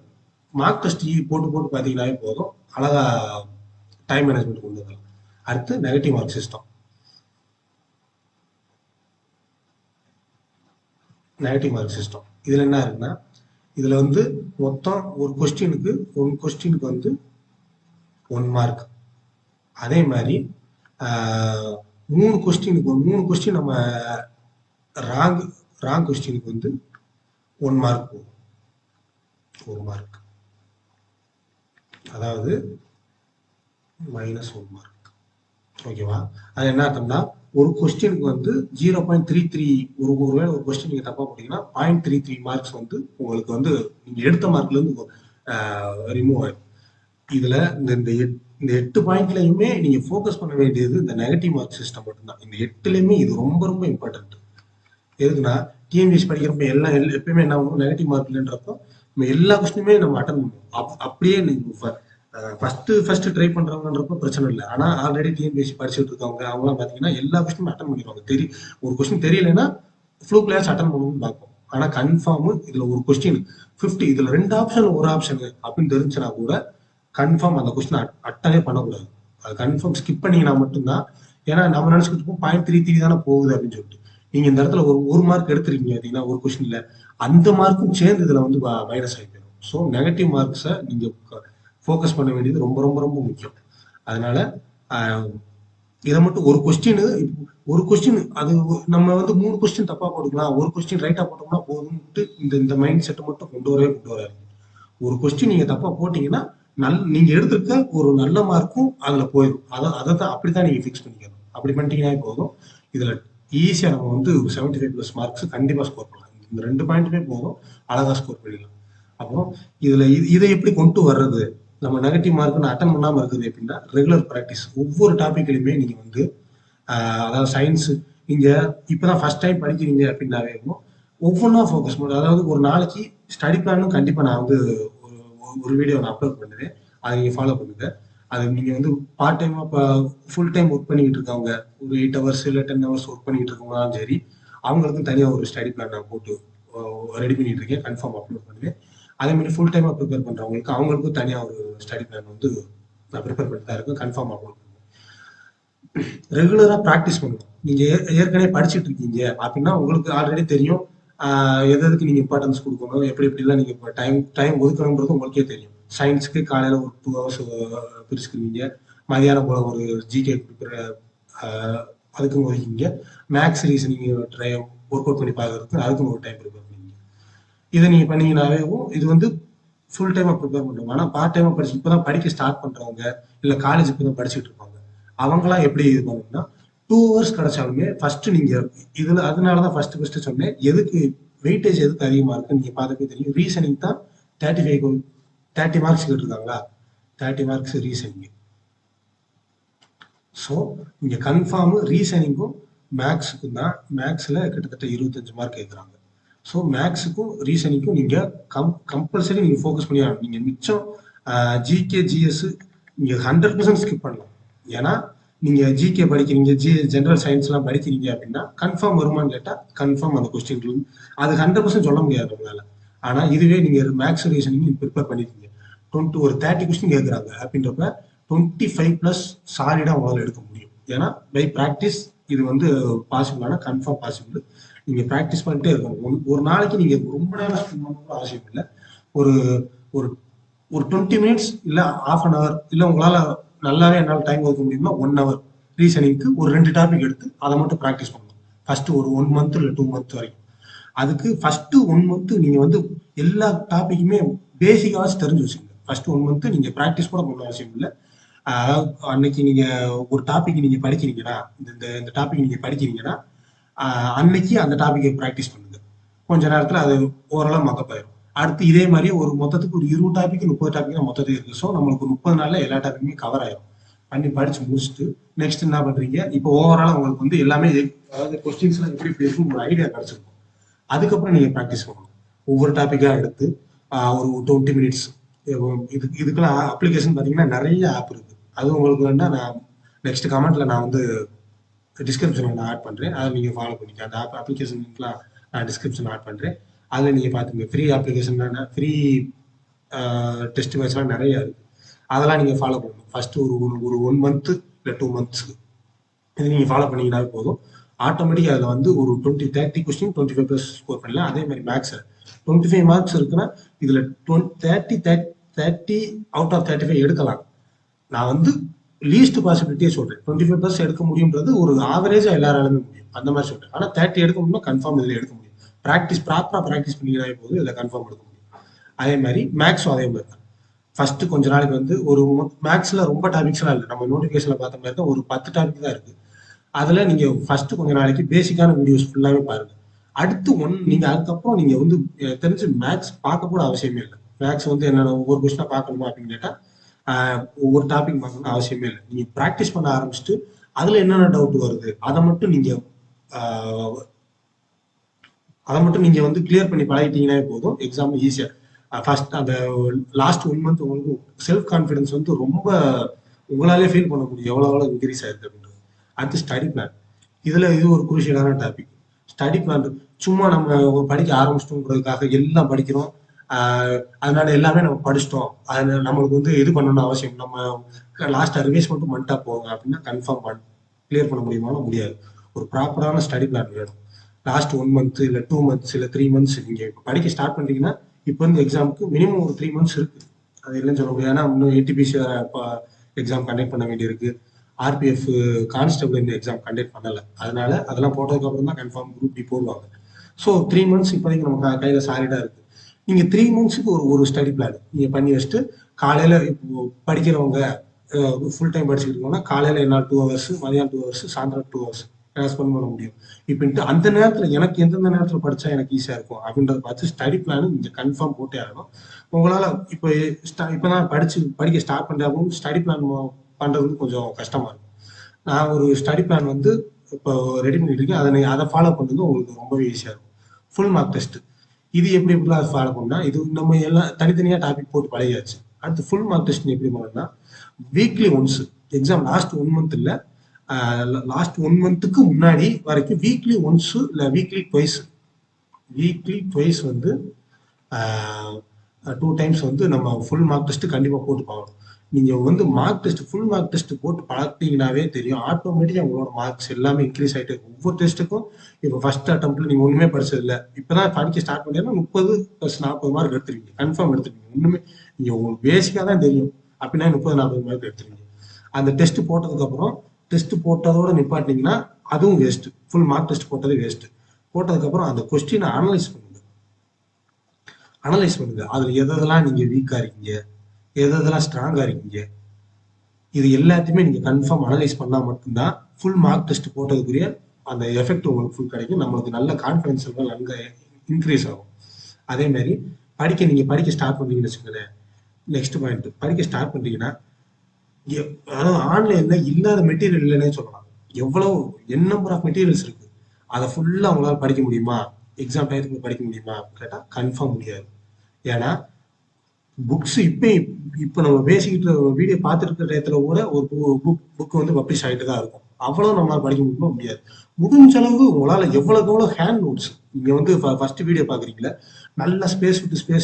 மார்க் டெஸ்ட் போட்டு பார்த்தீங்கன்னாவே போதும், அழகா டைம் மேனேஜ்மெண்ட் கொண்டு வரலாம். அடுத்து நெகட்டிவ் மார்க் சிஸ்டம். இதில் என்ன இருக்குன்னா இதில் வந்து மொத்தம் ஒரு கொஸ்டினுக்கு வந்து 1 மார்க். அதே மாதிரி 3 கொஸ்டின் நம்ம ராங் கொஸ்டினுக்கு வந்து 1 மார்க் போகும். 1 மார்க் அதாவது -1 மார்க். ஓகேவா? அது என்ன அர்த்தம்னா ஒரு கொஸ்டினுக்கு வந்து 0.33 ஒருவேளை ஒரு கொஸ்டின் நீங்க தப்பா போட்டீங்கன்னா 0.33 மார்க்ஸ் வந்து உங்களுக்கு வந்து நீங்க எடுத்த மார்க்ல இருந்து ரிமூவ் ஆயிடும். இதுல இந்த 8 பாயிண்ட்லயுமே நீங்க ஃபோக்கஸ் பண்ண வேண்டியது இந்த நெகட்டிவ் மார்க் சிஸ்டம் மட்டும்தான். இந்த 8லயுமே இது ரொம்ப ரொம்ப இம்பார்ட்டன்ட். எதுக்குன்னா டிஎன்பிஎஸ்சி படிக்கிறப்ப எப்பயுமே என்ன ஆகும், நெகட்டிவ் மார்க் இல்லைன்றப்போ நம்ம எல்லா கொஸ்டினுமே நம்ம அட்டன் பண்ணுவோம். அப்படியே நீங்க ஃபர்ஸ்ட் ட்ரை பண்றவங்கன்றப்ப பிரச்சனை இல்லை. ஆனா ஆல்ரெடி டிஎன்பிஎஸ்சி படிச்சுட்டு இருக்கவங்க அவங்கலாம் பாத்தீங்கன்னா எல்லா கொஸ்டினும் அட்டன் பண்ணிடுவாங்க. ஒரு கொஸ்டின் தெரியலைன்னா ஃப்ளூ கிளாஸ் அட்டன் பண்ணணும்னு பார்ப்போம். ஆனா கன்ஃபார்ம் இதுல ஒரு கொஸ்டின் 50 இதுல 2 ஆப்ஷன் ஒரு ஆப்ஷன் அப்படின்னு தெரிஞ்சுன்னா கூட கன்ஃபார்ம் அந்த கொஸ்டின் அட்டனே பண்ணக்கூடாது. அது கன்ஃபார்ம் ஸ்கிப் பண்ணீங்கன்னா மட்டும்தான். ஏன்னா நம்ம நினைச்சுக்கிட்டு இருப்போம் 0.33 தானே போகுது அப்படின்னு சொல்லிட்டு. நீங்க இந்த இடத்துல ஒரு மார்க் எடுத்துருக்கீங்க அப்படின்னா ஒரு கொஸ்டின்ல அந்த மார்க்கும் சேர்ந்து இதுல வந்து மைனஸ் ஆகி போயிடும். ஸோ நெகட்டிவ் மார்க்ஸை நீங்க ஃபோக்கஸ் பண்ண வேண்டியது ரொம்ப ரொம்ப ரொம்ப முக்கியம். அதனால இதை மட்டும் ஒரு கொஸ்டின் அது நம்ம வந்து 3 கொஸ்டின் தப்பா போட்டுக்கலாம், ஒரு கொஸ்டின் ரைட்டா போட்டோம்னா போதும்ட்டு இந்த மைண்ட் செட்டை மட்டும் கொண்டு வராது. ஒரு கொஸ்டின் நீங்க தப்பா போட்டீங்கன்னா நீங்க எடுத்திருக்க ஒரு நல்ல மார்க்கும் அதுல போயிடும். அதை தான் அப்படித்தான் நீங்க ஃபிக்ஸ் பண்ணிக்கணும். அப்படி பண்ணிட்டீங்கன்னா போதும். இதுல ஈஸியாக நம்ம வந்து 75+ மார்க்ஸ் கண்டிப்பாக ஸ்கோர் பண்ணலாம். இந்த 2 பாயிண்ட்டுமே போதும், அழகாக ஸ்கோர் பண்ணிடலாம். அப்புறம் இதில் இதை எப்படி கொண்டு வர்றது, நம்ம நெகட்டிவ் மார்க்னு அட்டன் பண்ணாமல் இருக்குது எப்படின்னா, ரெகுலர் ப்ராக்டிஸ். ஒவ்வொரு டாப்பிக்லையுமே நீங்கள் வந்து அதாவது சயின்ஸு நீங்கள் இப்போ தான் ஃபஸ்ட் டைம் படிக்கிறீங்க அப்படின்னாவே ஒவ்வொன்றா ஃபோக்கஸ் பண்ணுறது. அதாவது ஒரு நாளைக்கு ஸ்டடி பிளானும் கண்டிப்பாக நான் வந்து ஒரு ஒரு வீடியோ நான் அப்லோட் பண்ணுவேன், அதை நீங்கள் ஃபாலோ பண்ணுங்கள். அது நீங்கள் வந்து பார்ட் டைமாக இப்போ ஃபுல் டைம் ஒர்க் பண்ணிக்கிட்டு இருக்கவங்க, ஒரு 8 ஹவர்ஸ் இல்லை 10 ஹவர்ஸ் ஒர்க் பண்ணிக்கிட்டு இருக்கவங்களாலும் சரி, அவங்களுக்கும் தனியாக ஒரு ஸ்டடி பிளான் நான் போட்டு ரெடி பண்ணிட்டு இருக்கேன், கன்ஃபார்ம் அப்லோட் பண்ணுவேன். அதே மாதிரி ஃபுல் டைமாக ப்ரிப்பேர் பண்ணுறவங்களுக்கு அவங்களுக்கும் தனியாக ஒரு ஸ்டடி பிளான் வந்து நான் ப்ரிப்பேர் பண்ணிட்டு தான் இருக்கேன், கன்ஃபார்ம் அப்லோட் பண்ணுவேன். ரெகுலராக ப்ராக்டிஸ் பண்ணணும். நீங்கள் ஏற்கனவே படிச்சுட்டு இருக்கீங்க அப்படின்னா உங்களுக்கு ஆல்ரெடி தெரியும் எதுக்கு நீங்கள் இம்பார்ட்டன்ஸ் கொடுக்கணும், எப்படி எப்படிலாம் நீங்கள் இப்போ டைம் ஒதுக்கணுன்றது உங்களுக்கே தெரியும். சயின்ஸுக்கு காலையில் ஒரு 2 ஹவர்ஸ் பிரிச்சுக்குவீங்க, மதியானம் போல் ஒரு ஜிகே அதுக்கும் ஒதுக்கிங்க, மேக்ஸ் ரீசனிங் ஒர்க் அவுட் பண்ணி பார்க்கறதுக்கு அதுக்கும் ஒரு டைம் ப்ரிப்பேர் பண்ணுவீங்க. இதை நீங்கள் பண்ணீங்கன்னாவே இது வந்து ஃபுல் டைமாக ப்ரிப்பேர் பண்ணுறோம். ஆனால் பார்ட் டைமாக படிச்சு இப்போ தான் படிக்க ஸ்டார்ட் பண்ணுறவங்க, இல்லை காலேஜ் இப்போ தான் படிச்சுட்டு இருப்பாங்க, அவங்களாம் எப்படி இது பண்ணணும்னா 2 ஹவர்ஸ் கிடைச்சாலுமே ஃபர்ஸ்ட் நீங்கள் இதில் அதனால தான் ஃபர்ஸ்ட் சொன்னேன், எதுக்கு வெயிட்டேஜ் எதுக்கு அதிகமாக இருக்குன்னு நீங்கள் பார்த்துக்கவே தெரியும். ரீசனிங் தான் 30 மார்க்ஸ் கேட்டிருக்காங்களா, 30 மார்க்ஸ் ரீசனிங். ஸோ இங்கே கன்ஃபார்மு ரீசனிங்கும் மேக்ஸுக்கும் தான், மேக்ஸில் கிட்டத்தட்ட 25 மார்க் கேட்குறாங்க. ஸோ மேக்ஸுக்கும் ரீசனிங்கும் நீங்கள் கம்பல்சரி நீங்கள் ஃபோக்கஸ் பண்ணி ஆகணும். நீங்கள் மிச்சம் ஜிகே ஜிஎஸ் நீங்கள் 100% ஸ்கிப் பண்ணலாம். ஏன்னா நீங்கள் ஜிகே படிக்கிறீங்க, ஜென்ரல் சயின்ஸ்லாம் படிக்கிறீங்க அப்படின்னா கன்ஃபார்ம் வருமானு கேட்டால் கன்ஃபார்ம் அந்த கொஸ்டின் அது 100% சொல்ல முடியாது உங்களால். ஆனால் இதுவே நீங்கள் மேக்ஸ் ரீசனிங் ப்ரிப்பேர் பண்ணிருக்கீங்க, ஒரு 30 கொஸ்டின் கேட்குறாங்க அப்படின்றப்ப 25+ சாலிடாக உங்களால் எடுக்க முடியும். ஏன்னா பை ப்ராக்டிஸ் இது வந்து பாசிபிளான கன்ஃபார்ம் பாசிபிள். நீங்கள் ப்ராக்டிஸ் பண்ணிட்டே இருக்கணும். ஒரு நாளைக்கு நீங்கள் ரொம்ப நேரம் ஸ்பெண்ட் பண்ணணும் அவசியம் இல்லை. ஒரு ஒரு ஒரு 20 மினிட்ஸ் இல்லை ½ அன் ஹவர், இல்லை உங்களால் நல்லாவே என்னால் டைம் ஒதுக்க முடியும்னா 1 ஹவர் ரீசனிங்க்கு ஒரு 2 டாபிக் எடுத்து அதை மட்டும் ப்ராக்டிஸ் பண்ணணும். ஃபர்ஸ்ட் ஒரு 1 மந்த் இல்லை 2 மந்த் வரைக்கும். அதுக்கு ஃபர்ஸ்ட் 1 மந்த் நீங்கள் வந்து எல்லா டாப்பிக்குமே பேசிக்காக தெரிஞ்சு வச்சுக்கோங்க. ஃபர்ஸ்ட் 1 மந்த் நீங்கள் ப்ராக்டிஸ் கூட பண்ண அவசியம் இல்லை. அன்னைக்கு நீங்கள் ஒரு டாபிக் நீங்கள் படிக்கிறீங்கன்னா, இந்த டாபிக் நீங்கள் படிக்கிறீங்கன்னா அன்னைக்கு அந்த டாப்பிக்கை ப்ராக்டிஸ் பண்ணுங்க. கொஞ்ச நேரத்தில் அது ஓரளவு மகப்பாயிரும். அடுத்து இதே மாதிரி ஒரு மொத்தத்துக்கு ஒரு 20 டாபிக் 30 டாபிக் மொத்தத்துக்கு இருக்கு. ஸோ நம்மளுக்கு 30 நாளில் எல்லா டாபிக்குமே கவர் ஆயிரும். பண்ணி படிச்சு முடிச்சுட்டு நெக்ஸ்ட் என்ன பண்றீங்க, இப்போ ஓவரால் உங்களுக்கு வந்து எல்லாமே அதாவது கொஸ்டின்ஸ்லாம் எப்படி இருக்கும் ஒரு ஐடியா கிடைச்சிருக்கும். அதுக்கப்புறம் நீங்க ப்ராக்டிஸ் பண்ணணும். ஒவ்வொரு டாப்பிக்கா எடுத்து ஒரு 20 மினிட்ஸ். இதுக்கெல்லாம் அப்ளிகேஷன் பார்த்தீங்கன்னா நிறைய ஆப் இருக்கு. அது உங்களுக்கு வேணா நான் நெக்ஸ்ட் கமெண்ட்ல நான் வந்து டிஸ்கிரிப்ஷனில் நான் ஆட் பண்ணுறேன், அதை நீங்கள் ஃபாலோ பண்ணிக்க. அந்த அப்ளிகேஷன்லாம் நான் டிஸ்கிரிப்ஷன் ஆட் பண்ணுறேன், அதில் நீங்கள் பார்த்துங்க. ஃப்ரீ அப்ளிகேஷன், ஃப்ரீ டெஸ்ட் பேட்ச்லாம் நிறைய இருக்குது, அதெல்லாம் நீங்கள் ஃபாலோ பண்ணணும். ஃபஸ்ட்டு ஒரு 1 மந்த்து இல்லை 2 மந்த்ஸுக்கு இது நீங்கள் ஃபாலோ பண்ணிங்கனாவே போதும். ஆட்டோமேட்டிக்காக அதில் வந்து ஒரு 30 கொஸ்டின் 25+ ஸ்கோர் பண்ணலாம். அதே மாதிரி மேக்ஸில் 25 மார்க்ஸ் இருக்குன்னா இதில் 30 அவுட் ஆஃப் 35 எடுக்கலாம். நான் வந்து லீஸ்ட் பாசிபிலிட்டியே சொல்றேன். 25+ எடுக்க முடியுன்றது ஒரு ஆவரேஜா எல்லாராலுமே முடியும், அந்த மாதிரி சொல்றேன். ஆனா 30 எடுக்க முடியும்னா கன்ஃபார்ம் இதுல எடுக்க முடியும். ப்ராப்பரா ப்ராக்டிஸ் பண்ணிக்கிறாவே போது இதில் கன்ஃபார்ம் எடுக்க முடியும். அதே மாதிரி மேக்ஸும் அதே மாதிரி தான். ஃபர்ஸ்ட் கொஞ்ச நாளைக்கு வந்து ஒரு மேக்ஸ்ல ரொம்ப டாபிக்ஸ்லாம் இல்லை, நம்ம நோட்டிஃபிகேஷன்ல பார்த்த மாதிரி தான் ஒரு 10 டாபிக் தான் இருக்கு. அதுல நீங்க ஃபர்ஸ்ட் கொஞ்ச நாளைக்கு பேசிக்கான வீடியோஸ் ஃபுல்லாவே பாருங்க. அடுத்து நீங்க அதுக்கப்புறம் நீங்க வந்து தெரிஞ்சு மேக்ஸ் பார்க்க கூட அவசியமே இல்லை. மேக்ஸ் வந்து என்னென்ன ஒவ்வொரு கொஸ்டினா பார்க்கணுமா அப்படின்னு கேட்டா ஒவ்வொரு டாபிக் பார்க்கணும்னு அவசியமே இல்லை. நீங்க ப்ராக்டிஸ் பண்ண ஆரம்பிச்சுட்டு அதுல என்னென்ன டவுட் வருது அதை மட்டும் நீங்க வந்து கிளியர் பண்ணி பழகிட்டீங்கன்னா போதும், எக்ஸாம் ஈஸியா. ஃபர்ஸ்ட் அந்த லாஸ்ட் 1 மந்த் உங்களுக்கு செல்ஃப் கான்ஃபிடன்ஸ் வந்து ரொம்ப உங்களாலே ஃபீல் பண்ண முடியும் எவ்வளோ இன்க்ரீஸ் ஆயிருக்கு அப்படின்றது. அடுத்து ஸ்டடி பிளான். இது ஒரு குரூஷியலான டாபிக். ஸ்டடி பிளான் சும்மா நம்ம படிக்க ஆரம்பிச்சிட்டோங்கிறதுக்காக எல்லாம் படிக்கிறோம், அதனால எல்லாமே நம்ம படிச்சிட்டோம், அது நம்மளுக்கு வந்து இது பண்ணணும்னு அவசியம், நம்ம லாஸ்ட்டாக ரிவைஸ் மட்டும் பண்ணிட்டா போங்க அப்படின்னா கன்ஃபார்ம் கிளியர் பண்ண முடியுமானா முடியாது. ஒரு ப்ராப்பரான ஸ்டடி பிளான் வேணும். லாஸ்ட் 1 மந்த் இல்லை 2 மந்த்ஸ் இல்லை 3 மந்த்ஸ் நீங்கள் இப்போ படிக்க ஸ்டார்ட் பண்ணிட்டீங்கன்னா இப்போ வந்து எக்ஸாமுக்கு மினிமம் ஒரு 3 மந்த்ஸ் இருக்கு. அது இல்லைன்னு சொல்ல முடியாது. ஏன்னா இன்னும் ATPC எக்ஸாம் கண்டக்ட் பண்ண வேண்டியிருக்கு, RPF கான்ஸ்டபிள் இந்த எக்ஸாம் கண்டக்ட் பண்ணலை. அதனால அதெல்லாம் போட்டதுக்கப்புறம் தான் கன்ஃபார்ம் குரூப் டி போடுவாங்க. ஸோ 3 மந்த்ஸ் இப்போதைக்கு நம்ம கையில் சாலிடாக இருக்கு. நீங்க 3 மந்த்ஸுக்கு ஒரு ஸ்டடி பிளான் நீங்க பண்ணி வச்சுட்டு காலையில இப்போ படிக்கிறவங்க ஃபுல் டைம் படிச்சுட்டு இருக்கோம்னா காலையில என்ன 2 ஹவர்ஸ், மதியானம் 2 ஹவர்ஸ், சாயந்தரம் 2 ஹவர்ஸ் ஸ்பெண்ட் பண்ண முடியும். இப்ப அந்த நேரத்துல எனக்கு எந்தெந்த நேரத்துல படிச்சா எனக்கு ஈஸியா இருக்கும் அப்படின்றத பார்த்து ஸ்டடி பிளான் நீங்க கன்ஃபார்ம் போட்டே ஆகணும். உங்களால இப்பதான் படிக்க ஸ்டார்ட் பண்றப்பவும் ஸ்டடி பிளான் பண்றது வந்து கொஞ்சம் கஷ்டமா இருக்கும். நான் ஒரு ஸ்டடி பிளான் வந்து இப்போ ரெடி பண்ணிட்டு இருக்கேன். அதை ஃபாலோ பண்றது உங்களுக்கு ரொம்பவே ஈஸியா இருக்கும். ஃபுல் மார்க் டெஸ்ட் இது எப்படிலாம் ஃபாலோ பண்ணா, இது நம்ம எல்லாம் தனித்தனியா டாபிக் போட்டு பழகியாச்சு. அடுத்து ஃபுல் மார்க் டெஸ்ட் எப்படி பண்ணணும்னா, weekly once exam last 1 month இல்ல, லாஸ்ட் 1 மந்த்துக்கு முன்னாடி வரைக்கும் வீக்லி ஒன்ஸ் இல்ல வீக்லி ட்வைஸ் வந்து 2 டைம்ஸ் வந்து நம்ம ஃபுல் மார்க் டெஸ்ட் கண்டிப்பா போட்டு பார்க்கணும். நீங்க வந்து ஃபுல் மார்க் டெஸ்ட் போட்டு பழகிட்டீங்கன்னாவே தெரியும், ஆட்டோமேட்டிக்கா உங்களோட மார்க்ஸ் எல்லாமே இன்க்ரீஸ் ஆயிட்டு இருக்கும். ஒவ்வொரு டெஸ்ட்டுக்கும் இப்போ ஃபர்ஸ்ட் அட்டம்ப்ட்ல நீங்க ஒண்ணுமே படிச்சது இல்லை, இப்பதான் படிக்க ஸ்டார்ட் பண்ணீங்கன்னா 30+40 மார்க் எடுத்துருவீங்க, கன்ஃபார்ம் எடுத்துருவீங்க. ஒண்ணுமே நீங்க உங்களுக்கு பேசிக்கா தான் தெரியும் அப்படின்னா 30-40 மார்க் எடுத்துருவீங்க. அந்த டெஸ்ட் போட்டதுக்கு அப்புறம் டெஸ்ட் போட்டதோட நிப்பாட்டினீங்கன்னா அதுவும் வேஸ்ட். ஃபுல் மார்க் டெஸ்ட் போட்டதே வேஸ்ட். போட்டதுக்கு அப்புறம் அந்த கொஸ்டினை அனலைஸ் பண்ணுங்க. அதுல எதெல்லாம் நீங்க வீக்கா இருக்கீங்க, எதெல்லாம் ஸ்ட்ராங்கா இருக்கீங்க, இது எல்லாத்தையுமே நீங்க கன்ஃபார்ம் அனலைஸ் பண்ணா மட்டும்தான் ஃபுல் மார்க் டெஸ்ட் போட்டதுக்குரிய அந்த எஃபெக்ட் உங்களுக்கு ஃபுல் கிடைக்கும். நம்மளுக்கு நல்ல கான்ஃபிடன்ஸ் லெவல் அங்க இன்க்ரீஸ் ஆகும். அதே மாதிரி நீங்க படிக்க ஸ்டார்ட் பண்ணீங்கன்னு வச்சுக்கோங்களேன். நெக்ஸ்ட் பாயிண்ட், படிக்க ஸ்டார்ட் பண்றீங்கன்னா அதாவது ஆன்லைன்ல இல்லாத மெட்டீரியல் இல்லைன்னே சொல்லலாம். எவ்வளவு நம்பர் ஆஃப் மெட்டீரியல்ஸ் இருக்கு, அதை ஃபுல்லா அவங்களால படிக்க முடியுமா, எக்ஸாம் டயத்துக்கு படிக்க முடியுமா கேட்டா கன்ஃபார்ம் முடியாது. ஏன்னா புக்ஸ் இப்ப நம்ம பேசிக்கிட்டு வீடியோ பார்த்துட்டு இருக்கிற இடத்துல கூட ஒரு புக் வந்து பப்ளிஷ் ஆகிட்டு தான் இருக்கும். அவ்வளவு நம்மளால படிக்க முடியாது. முடிஞ்ச அளவு உங்களால எவ்வளவு ஹேண்ட் நோட்ஸ், நீங்க வந்து ஃபர்ஸ்ட் வீடியோ பாக்குறீங்களா, நல்லா ஸ்பேஸ்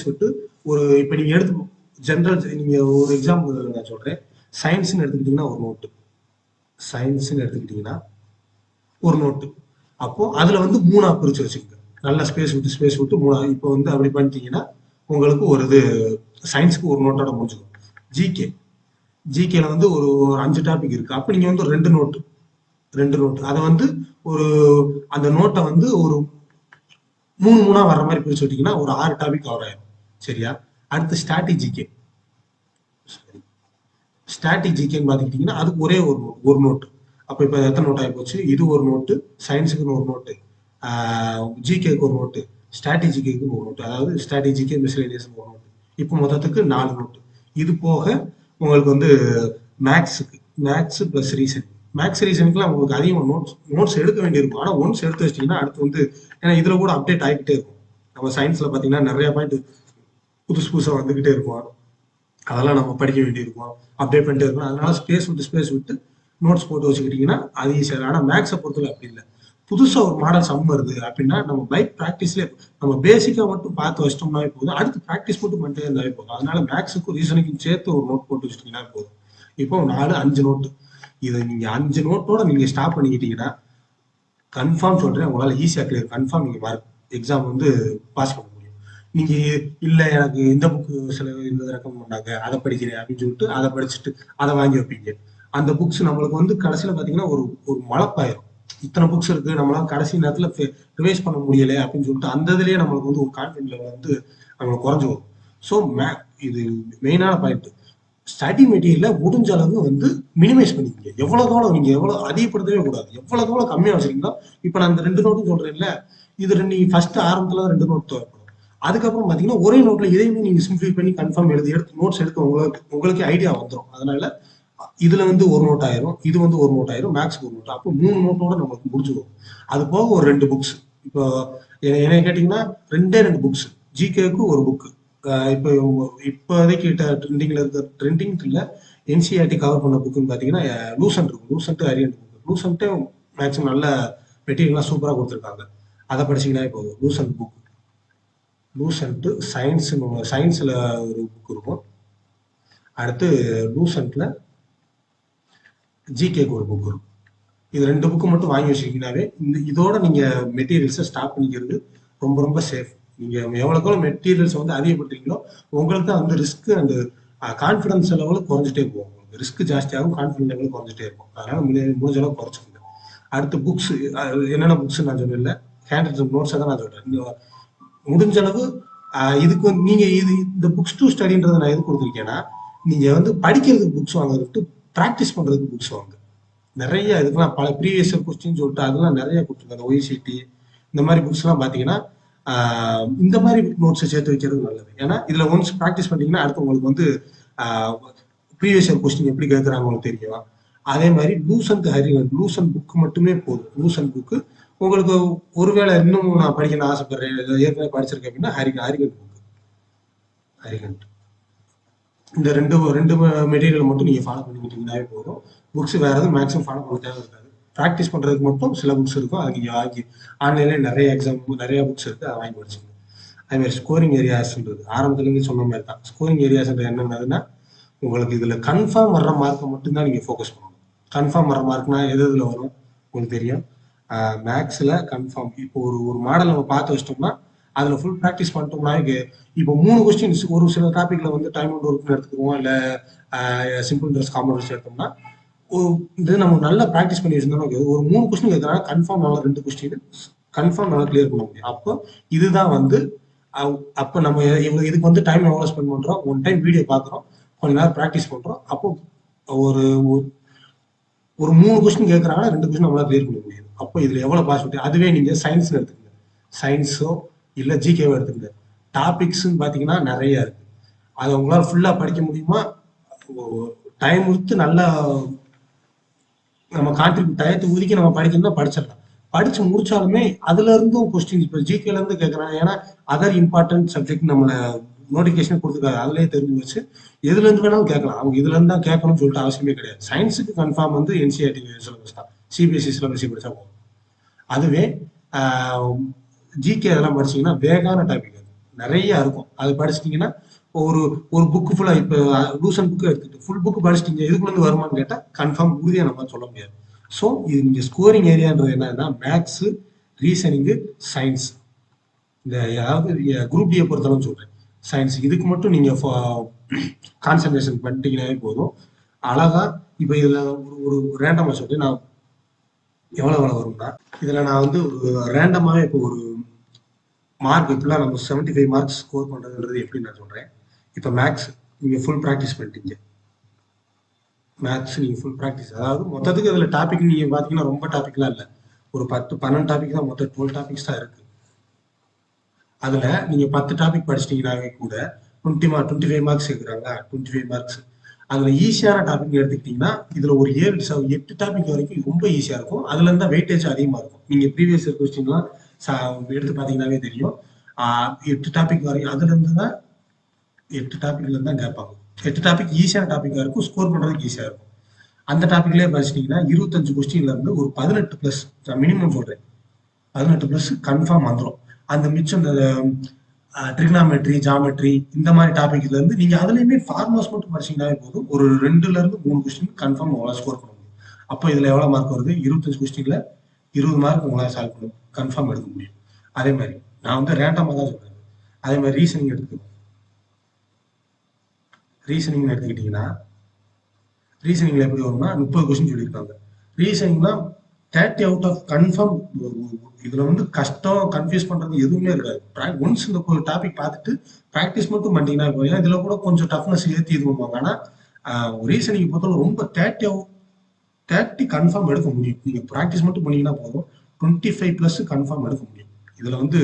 விட்டு ஒரு இப்ப நீங்க எடுத்து ஜென்ரல், நீங்க ஒரு எக்ஸாம்பிள் நான் சொல்றேன். சயின்ஸ்ன்னு எடுத்துக்கிட்டீங்கன்னா ஒரு நோட்டு, அப்போ அதுல வந்து 3ஆ பிரிச்சு வச்சுக்கோங்க. நல்லா ஸ்பேஸ் விட்டு 3ஆ. இப்போ வந்து அப்படி பண்ணிட்டீங்கன்னா உங்களுக்கு ஒரு இது சயின்ஸ்க்கு ஒரு நோட்டோட முடிஞ்சுக்கும். ஜிகேல வந்து ஒரு 5 டாபிக் இருக்கு. அப்ப நீங்க வந்து 2 நோட்டு அதை வந்து ஒரு அந்த நோட்டை வந்து ஒரு 3 வர்ற மாதிரி பிரிச்சு விட்டீங்கன்னா ஒரு 6 டாபிக் கவர் ஆயிரும். சரியா? அடுத்து ஸ்டாட்டிக் பாத்துக்கிட்டீங்கன்னா அதுக்கு ஒரே ஒரு நோட்டு. அப்ப இப்ப எத்தனை நோட் ஆகி போச்சு? இது ஒரு நோட்டு, சயின்ஸுக்குன்னு ஒரு நோட்டு, ஜிகேக்கு ஒரு நோட்டு, ஸ்ட்ராட்டஜிக்கு ஒரு நோட்டு, அதாவது ஸ்ட்ராட்டஜிக்கு மிஸ்லேனியஸ் ஒரு நோட்டு. இப்போ மொத்தத்துக்கு 4 நோட்டு. இது போக உங்களுக்கு வந்து மேக்ஸ் பிளஸ் ரீசனிங்லாம் உங்களுக்கு அதிகமாக நோட்ஸ் எடுக்க வேண்டியிருக்கும். ஆனால் ஒன்ஸ் எடுத்து வச்சிட்டீங்கன்னா அடுத்து வந்து, ஏன்னா இதுல கூட அப்டேட் ஆகிக்கிட்டே இருக்கும். நம்ம சயின்ஸ்ல பார்த்தீங்கன்னா நிறைய பாயிண்ட் புதுசாக வந்துகிட்டே இருக்கும். அதெல்லாம் நம்ம படிக்க வேண்டியிருக்கும், அப்டேட் பண்ணிட்டே இருக்கும். அதனால ஸ்பேஸ் விட்டு நோட்ஸ் போட்டு வச்சுக்கிட்டீங்கன்னா அது ஈஸியாக. ஆனால் மேக்ஸை பொறுத்தவரை அப்படி இல்லை. புதுசா ஒரு மாடல் சம் வருது அப்படின்னா நம்ம பைக் ப்ராக்டிஸ்லேயே நம்ம பேசிக்கா மட்டும் பார்த்து வச்சிட்டோம்னாவே போதும், அடுத்து ப்ராக்டிஸ் மட்டும் பண்ணிட்டே இருந்தாலே போதும். அதனால மேக்ஸுக்கும் ரீசனிங்கும் சேர்த்து ஒரு நோட் போட்டு வச்சுட்டீங்கன்னா போதும். இப்போ 4-5 நோட்டு, இதை நீங்க 5 நோட்டோட நீங்க ஸ்டாப் பண்ணிக்கிட்டீங்கன்னா கன்ஃபார்ம் சொல்றேன், உங்களால ஈஸியா கிளியர், கன்ஃபார்ம் நீங்க மார்க் எக்ஸாம் வந்து பாஸ் பண்ண முடியும். நீங்க இல்ல எனக்கு இந்த புக்கு சில இந்த ரெக்கமெண்ட் பண்ணாங்க அதை படிக்கிறேன் அப்படின்னு சொல்லிட்டு அதை படிச்சுட்டு அதை வாங்கி வைப்பீங்க. அந்த புக்ஸ் நம்மளுக்கு வந்து கடைசியில பாத்தீங்கன்னா ஒரு மலப்பாயிரும். இத்தனை புக்ஸ் இருக்கு, நம்மளால கடைசி நேரத்துல ரிவைஸ் பண்ண முடியல அப்படின்னு சொல்லிட்டு அந்த இதுலயே நம்மளுக்கு வந்து ஒரு கான்ஃபிடன்ஸ் லெவல் வந்து நம்மளுக்கு குறைஞ்சு வரும். ஸோ இது மெயினான பாயிண்ட். ஸ்டடி மெட்டீரியல முடிஞ்ச அளவு வந்து மினிமைஸ் பண்ணிக்கங்க. நீங்க எவ்வளவு அதிகப்படுத்தவே கூடாது. எவ்வளவு கம்மியா வச்சிருக்கீங்களோ, இப்ப நான் இந்த 2 நோட்டும் சொல்றேன்ல, இது நீங்க ஃபர்ஸ்ட் ஆரம்பத்துல 2 நோட் தேவைப்படும். அதுக்கப்புறம் பாத்தீங்கன்னா ஒரே நோட்ல இதையுமே நீங்க சிம்பிளை பண்ணி கன்ஃபார்ம் எடுத்து நோட்ஸ் எடுத்து உங்களுக்கு ஐடியா வந்துடும். அதனால இதுல வந்து ஒரு நோட் ஆயிரும், இது வந்து ஒரு நோட் ஆயிரும், மேக்ஸ்க்கு ஒரு நோட். அப்போ 3 நோட்டோட நமக்கு முடிஞ்சுக்கும். அது போக ஒரு 2 புக்ஸ். இப்போ என்ன கேட்டீங்கன்னா 2 புக்ஸ், ஜிகேக்கு ஒரு புக். இப்போ இப்போதைக்கு ட்ரெண்டிங் இல்ல, என்சிஆர்டி கவர் பண்ண புக்குன்னு பாத்தீங்கன்னா லூசன்ட் அரியன்ட் புக். லூசன்ட்டே மேக்ஸிமம் நல்ல மெட்டீரியல்லாம் சூப்பரா கொடுத்துருக்காங்க. அதை படிச்சீங்கன்னா இப்போ லூசன்ட் சயின்ஸ்ல ஒரு புக் இருக்கும். அடுத்து லூசன்ட்ல ஜிகேக்கு ஒரு புக் இருக்கும். இது 2 புக்கு மட்டும் வாங்கி வச்சிருக்கீங்கன்னாவே இதோட நீங்க மெட்டீரியல்ஸை ஸ்டாப் பண்ணிக்கிறது ரொம்ப ரொம்ப சேஃப். நீங்க எவ்வளவு மெட்டீரியல்ஸ் வந்து அதிகப்படுத்துறீங்களோ உங்களுக்கு தான் வந்து ரிஸ்க் அண்ட் கான்ஃபிடன்ஸ் லெவலும் குறைஞ்சிட்டே போகும். உங்களுக்கு ரிஸ்க் ஜாஸ்தியாகும், கான்ஃபிடன்ஸ் லெவல் குறைஞ்சிட்டே இருக்கும். அதனால முடிஞ்ச அளவுக்கு குறைச்சிக்கோங்க. அடுத்து புக்ஸ், என்னென்ன புக்ஸ் நான் சொல்லல, ஹேண்ட் ரிட்டன் நோட்ஸை தான் நான் சொல்றேன். முடிஞ்ச அளவு இதுக்கு வந்து நீங்க இந்த புக்ஸ் டு ஸ்டடின்றதை நான் எது கொடுத்துருக்கேன்னா, நீங்க வந்து படிக்கிறதுக்கு புக்ஸ் வாங்குறதுக்கு ப்ராக்டிஸ் பண்றதுக்கு புக்ஸ் வாங்க. நிறைய இதுக்கெல்லாம் பல ப்ரீவியஸ் கொஸ்டின் சொல்லிட்டு அதெல்லாம் நிறைய கொடுத்துருக்காங்க. அந்த ஒய்சிடி இந்த மாதிரி புக்ஸ்லாம் பார்த்தீங்கன்னா இந்த மாதிரி நோட்ஸை சேர்த்து வைக்கிறது நல்லது. ஏன்னா இதில் ஒன்ஸ் ப்ராக்டிஸ் பண்ணிட்டீங்கன்னா அடுத்து உங்களுக்கு வந்து ப்ரீவியஸ் இயர் கொஸ்டின் எப்படி கேட்குறாங்க உங்களுக்கு தெரியும். அதே மாதிரி லூசன்ட் ஹரிகன் லூசன் புக் மட்டுமே போதும். லூசன் புக்கு உங்களுக்கு ஒருவேளை இன்னும் நான் படிக்கணும்னு ஆசைப்படுறேன், ஏற்கனவே படிச்சிருக்கேன் அப்படின்னா ஹரிகன் புக், ஹரிகன் இந்த ரெண்டு ரெண்டு மெட்டீரியல் மட்டும் நீங்கள் ஃபாலோ பண்ணிக்கிட்டீங்கன்னாவே போதும். புக்ஸ் வேறு எதுவும் மேக்ஸிமம் ஃபாலோ பண்ண தேவை இருக்காது. ப்ராக்டிஸ் பண்ணுறதுக்கு மட்டும் சில புக்ஸ் இருக்கும், அது நீங்கள் வாங்கி ஆன்லைன்லேயே நிறைய எக்ஸாம் நிறைய புக்ஸ் இருக்குது, அதை வாங்கி படிச்சுக்கணும். அதேமாதிரி ஸ்கோரிங் ஏரியாஸ்ன்றது ஆரம்பத்துலேருந்து சொன்ன மாதிரி தான். ஸ்கோரிங் ஏரியாஸ்ன்றது என்னென்னதுன்னா உங்களுக்கு இதில் கன்ஃபார்ம் வர்ற மார்க்கை மட்டும்தான் நீங்கள் ஃபோக்கஸ் பண்ணணும். கன்ஃபார்ம் வர்ற மார்க்னா எது இதில் வரும் உங்களுக்கு தெரியும். மேக்ஸில் கன்ஃபார்ம் இப்போ ஒரு மாடல் நம்ம பார்த்து வச்சிட்டோம்னா அதில் ஃபுல் ப்ராக்டிஸ் பண்ணிட்டோம்னா இப்போ 3 கொஸ்டின்ஸ் ஒரு சில டாப்பிக்கில் வந்து டைம் அவுட் ஒர்க்னு எடுத்துக்குவோம், இல்லை சிம்பிள் ட்ரெஸ் காம்பவுண்ட்ஸ் எடுத்தோம்னா இது நம்ம நல்லா ப்ராக்டிஸ் பண்ணி வச்சிருந்தோம்னா ஒரு 3 கொஸ்டின் கேட்குறாங்க, கன்ஃபார்ம் நல்லா 2 கொஸ்டின் கன்ஃபார்ம் நல்லா கிளியர் பண்ண முடியும். அப்போ இதுதான் வந்து அப்போ நம்ம இதுக்கு வந்து டைம் எவ்வளோ ஸ்பெண்ட் பண்ணுறோம், ஒன் டைம் வீடியோ பார்க்குறோம், கொஞ்ச நேரம் ப்ராக்டிஸ் பண்ணுறோம். அப்போ ஒரு 3 கொஸ்டின் கேட்குறாங்கன்னா 2 கொஸ்டின் நம்மளால கிளியர் பண்ண முடியும். அப்போ இதில் எவ்வளோ பாசிபிலிட்டி. அதுவே நீங்கள் சயின்ஸ்னு எடுத்துக்கங்க, சயின்ஸோ இல்லை ஜிகேவோ எடுத்துக்கங்க, டாபிக்ஸ்ன்னு பார்த்தீங்கன்னா நிறைய இருக்கு. அதை உங்களால் ஃபுல்லாக படிக்க முடியுமா, டைம் கொடுத்து நல்லா நம்ம டயத்தை ஒதுக்கி நம்ம படிக்கணும்னா படிச்சிடலாம். படிச்சு முடிச்சாலுமே அதுல இருந்தும் கொஸ்டின் இப்போ ஜிகேல இருந்து கேட்கறாங்க. ஏன்னா அதர் இம்பார்ட்டன்ட் சப்ஜெக்ட் நம்மளை நோட்டிஃபிகேஷன் கொடுத்துருக்காங்க, அதுலேயே தெரிஞ்சு வச்சு எதுல இருந்து வேணாலும் கேட்கலாம். அவங்க இதுல இருந்து தான் கேட்கணும்னு சொல்லிட்டு அவசியமே கிடையாது. சயின்ஸுக்கு கன்ஃபார்ம் வந்து என்சிஆர்டி சிலபஸ் தான், சிபிஎஸ்சி சிலபஸ் படிச்சா போகும். அதுவே ஜிகே அதெல்லாம் படிச்சீங்கன்னா வேகான டாபிக் அது நிறைய இருக்கும். அது படிச்சிட்டிங்கன்னா ஒரு புக்கு ஃபுல்லாக இப்போ லூசன் புக்கு எடுத்துட்டு ஃபுல் புக்கு படிச்சிட்டிங்க, இதுக்குள்ளேருந்து வருமானு கேட்டால் கன்ஃபார்ம் உறுதியாக நம்ம சொல்ல முடியாது. ஸோ இது நீங்கள் ஸ்கோரிங் ஏரியான்றது என்னன்னா மேக்ஸு, ரீசனிங்கு, சயின்ஸ், இந்த அதாவது குரூப் டியை பொறுத்தளவு சொல்கிறேன். சயின்ஸ் இதுக்கு மட்டும் நீங்கள் கான்சன்ட்ரேஷன் பண்ணிட்டீங்கன்னாவே போதும். அழகா இப்போ இதில் ஒரு ரேண்டமாக சொல்லிட்டு நான் எவ்வளோ வரும்னா இதில் நான் வந்து ஒரு ரேண்டமாகவே இப்போ ஒரு மார்க் இப்படிலாம் நம்ம 75 மார்க்ஸ் ஸ்கோர் பண்ணுறதுன்றது எப்படி நான் சொல்கிறேன். இப்போ மேக்ஸ் நீங்கள் ஃபுல் ப்ராக்டிஸ் பண்ணிட்டீங்க, மேக்ஸ் நீங்கள் ஃபுல் ப்ராக்டிஸ், அதாவது மொத்தத்துக்கு அதில் டாபிக் நீங்கள் பார்த்தீங்கன்னா ரொம்ப டாபிக்லாம் இல்லை, ஒரு 10-12 டாபிக் தான், மொத்தம் 12 டாபிக்ஸ் தான் இருக்குது. அதில் நீங்கள் 10 டாபிக் படிச்சிட்டிங்கனாவே கூட 25 மார்க்ஸ் இருக்கிறாங்க, 25 மார்க்ஸ். அதில் ஈஸியான டாபிக் எடுத்துக்கிட்டிங்கன்னா இதில் ஒரு 7-8 டாபிக் வரைக்கும் ரொம்ப ஈஸியாக இருக்கும். அதுல இருந்தால் வெயிட்டேஜ் அதிகமாக இருக்கும். நீங்கள் ப்ரீவியஸ் இயர் கொஸ்டின்லாம் எடுத்து பார்த்தீங்கன்னாவே தெரியும். 8 டாபிக் வரைக்கும் அதுலேருந்து தான் 8 டாபிக்ல தான் கேட்பாங்க. 8 டாபிக் ஈஸியான டாபிக்காக இருக்கும், ஸ்கோர் பண்ணுறதுக்கு ஈஸியாக இருக்கும். அந்த டாபிக்லேயே படிச்சிட்டிங்கன்னா 25 கொஸ்டின்ல இருந்து ஒரு 18 ப்ளஸ், நான் மினிமம் சொல்கிறேன், 18 ப்ளஸ் கன்ஃபார்ம் வந்துடும். அந்த மிச்சம் இந்த ட்ரிக்னாமெட்ரி, ஜாமெட்ரி இந்த மாதிரி டாபிக்ல இருந்து நீங்கள் அதுலேயுமே ஃபார்முலாஸ் மட்டும் படிச்சிங்கன்னாவே போதும், ஒரு 2-3 கொஸ்டின் கன்ஃபார்ம் உங்களால் ஸ்கோர் பண்ண முடியும். அப்போ இதில் எவ்வளோ மார்க் வருது, 25 கொஸ்டின்ல 20 மார்க் உங்களால் சால்வ் பண்ண கன்ஃபார்ம் எடுக்க முடியும். அதே மாதிரி நான் வந்து ரேண்டமாக தான் சொல்கிறேன். அதே மாதிரி ரீசனிங் எடுத்துக்கணும். ரீசனிங் எடுத்துக்கிட்டிங்கன்னா ரீசனிங்ல எப்படி வரும்னா 30 கொஸ்டின் சொல்லியிருக்காங்க. ரீசனிங்னா 30 அவுட் ஆஃப் கன்ஃபார்ம். இதுல வந்து கஷ்டம் கன்ஃபியூஸ் பண்றது எதுவுமே இருக்காது. ஒன்ஸ் இந்த டாபிக் பார்த்துட்டு ப்ராக்டிஸ் மட்டும் பண்ணிட்டீங்கன்னா போய் இதுல கூட கொஞ்சம் டஃப்னஸ் ஏற்றி இது பண்ணுவாங்க. ஆனால் ரீசனிங் பொறுத்தவரை ரொம்ப 30 கன்ஃபார்ம் எடுக்க முடியும். நீங்க ப்ராக்டிஸ் மட்டும் பண்ணீங்கன்னா போதும், 25 ப்ளஸ் கன்ஃபார்ம் எடுக்க முடியும். இதுல வந்து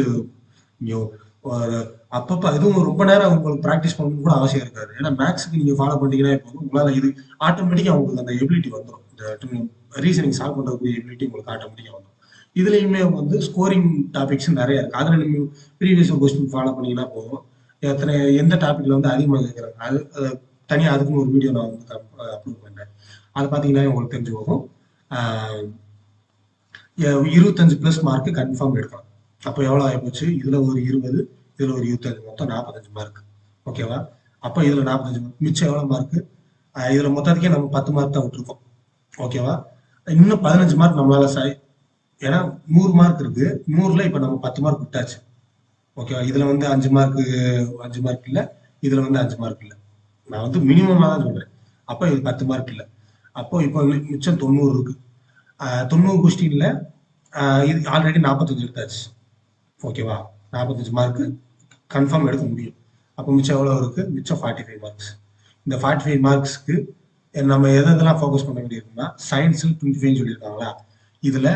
அப்பப்போ எதுவும் ரொம்ப நேரம் உங்களுக்கு ப்ராக்டிஸ் பண்ணணும் கூட அவசியம் இருக்காது. ஏன்னா மேக்ஸுக்கு நீங்கள் ஃபாலோ பண்ணிட்டீங்கன்னா போதும், உங்களால் இது ஆட்டோமேட்டிக்காக உங்களுக்கு அந்த எபிலிட்டி வந்துடும். இந்த ரீசனிங் சால்வ் பண்ணுறதுக்கு எபிலிட்டி உங்களுக்கு ஆட்டோமேட்டிக்காக வந்துடும். இதுலேயுமே வந்து ஸ்கோரிங் டாபிக்ஸ் நிறைய இருக்குது. அதில் நீங்கள் ப்ரீவியஸ் கொஸ்டின் ஃபாலோ பண்ணிங்கன்னா போதும், எந்த டாப்பிக்கில் வந்து அதிகமாக கேட்குறாங்க அது தனியாக அதுக்குன்னு ஒரு வீடியோ நான் வந்து அப்லோட் பண்ணுறேன். அதை பார்த்தீங்கன்னா உங்களுக்கு தெரிஞ்சு போகும். 25 ப்ளஸ் மார்க்கு கன்ஃபார்ம் எடுக்கலாம். அப்போ எவ்வளோ ஆகிப்போச்சு, இதில் ஒரு 20, இதில் ஒரு 25, மொத்தம் 45 மார்க். ஓகேவா? அப்போ இதில் 45 மார்க், மிச்சம் எவ்வளோ மார்க்கு, இதில் மொத்தத்துக்கே நம்ம 10 மார்க் தான் விட்டுருக்கோம். ஓகேவா? இன்னும் 15 மார்க் நம்மளால ஏன்னா 100 மார்க் இருக்கு, 100ல் இப்போ நம்ம 10 மார்க் விட்டாச்சு. ஓகேவா? இதில் வந்து 5 மார்க் இல்லை, இதில் வந்து 5 மார்க் இல்லை. நான் வந்து மினிமமாக தான் சொல்கிறேன். அப்போ இது 10 மார்க் இல்லை. அப்போ இப்போ மிச்சம் 90 இருக்கு. 90 கொஸ்டின்ல இது ஆல்ரெடி 45 எடுத்தாச்சு. ஓகேவா? 45 மார்க்கு கன்ஃபார்ம் எடுக்க முடியும். அப்போ மிச்சம் எவ்வளோ இருக்குது, மிச்சம் 45 மார்க்ஸ். இந்த 45 மார்க்ஸ்க்கு நம்ம எதெல்லாம் ஃபோக்கஸ் பண்ண வேண்டியிருக்குன்னா சயின்ஸில் 25 சொல்லியிருக்காங்களா, இதுல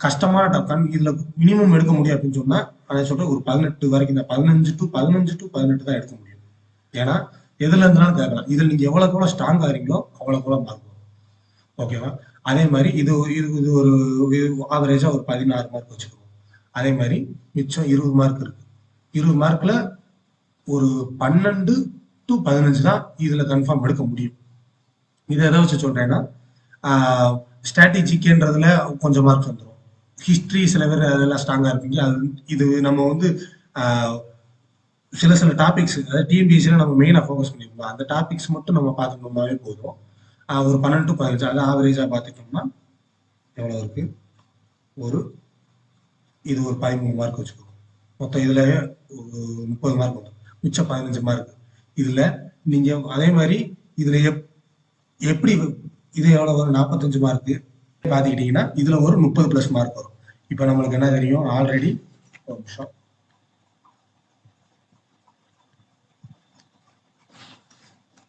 கஷ்டமான டாபிக் இதுல மினிமம் எடுக்க முடியும் அப்படின்னு சொன்னா அதை சொல்றேன் ஒரு 18 வரைக்கும் தான், 15 டு 18 தான் எடுக்க முடியும். ஏன்னா எதுல இருந்தாலும் கேட்கலாம். இதுல நீங்க எவ்வளவுக்கு எவ்வளவு ஸ்ட்ராங் ஆகிறீங்களோ அவ்வளவுக்கு எவ்வளவு மார்க் வரும். ஓகேவா? அதே மாதிரி இது இது இது ஒரு ஆவரேஜா ஒரு 16 மார்க் வச்சுக்கோங்க. அதே மாதிரி மிச்சம் 20 மார்க் இருக்கு. 20 மார்க்ல ஒரு 12 டு 15 தான் இதுல கன்ஃபார்ம் எடுக்க முடியும். இதை எதை வச்சு சொல்றேன்னா ஸ்ட்ராட்டஜிக்குன்றதுல கொஞ்சம் மார்க் வந்துடும். ஹிஸ்டரி சில பேர் அதெல்லாம் ஸ்ட்ராங்கா இருப்பீங்க. அது இது நம்ம வந்து சில சில டாபிக்ஸ், அதாவது டிஎன்பிஎஸ்சியில் நம்ம மெயினாக ஃபோக்கஸ் பண்ணியிருக்கோம். அந்த டாபிக்ஸ் மட்டும் நம்ம பார்த்துக்கணும்னாவே போதும். ஒரு 12 டு 15 அதாவது ஆவரேஜாக பார்த்துட்டோம்னா எவ்வளோ இருக்கு, இது ஒரு 13 மார்க் வச்சுக்கோங்க. மொத்தம் இதுல 30 மார்க் வந்துடும். மிச்சம் 15 மார்க். இதுல நீங்க அதே மாதிரி இதுல எப்படி இது எவ்வளவு வரும், 45 மார்க் பாத்துக்கிட்டீங்கன்னா இதுல ஒரு 30 பிளஸ் மார்க் வரும். இப்ப நம்மளுக்கு என்ன தெரியும், ஆல்ரெடி ஒரு நிமிஷம்,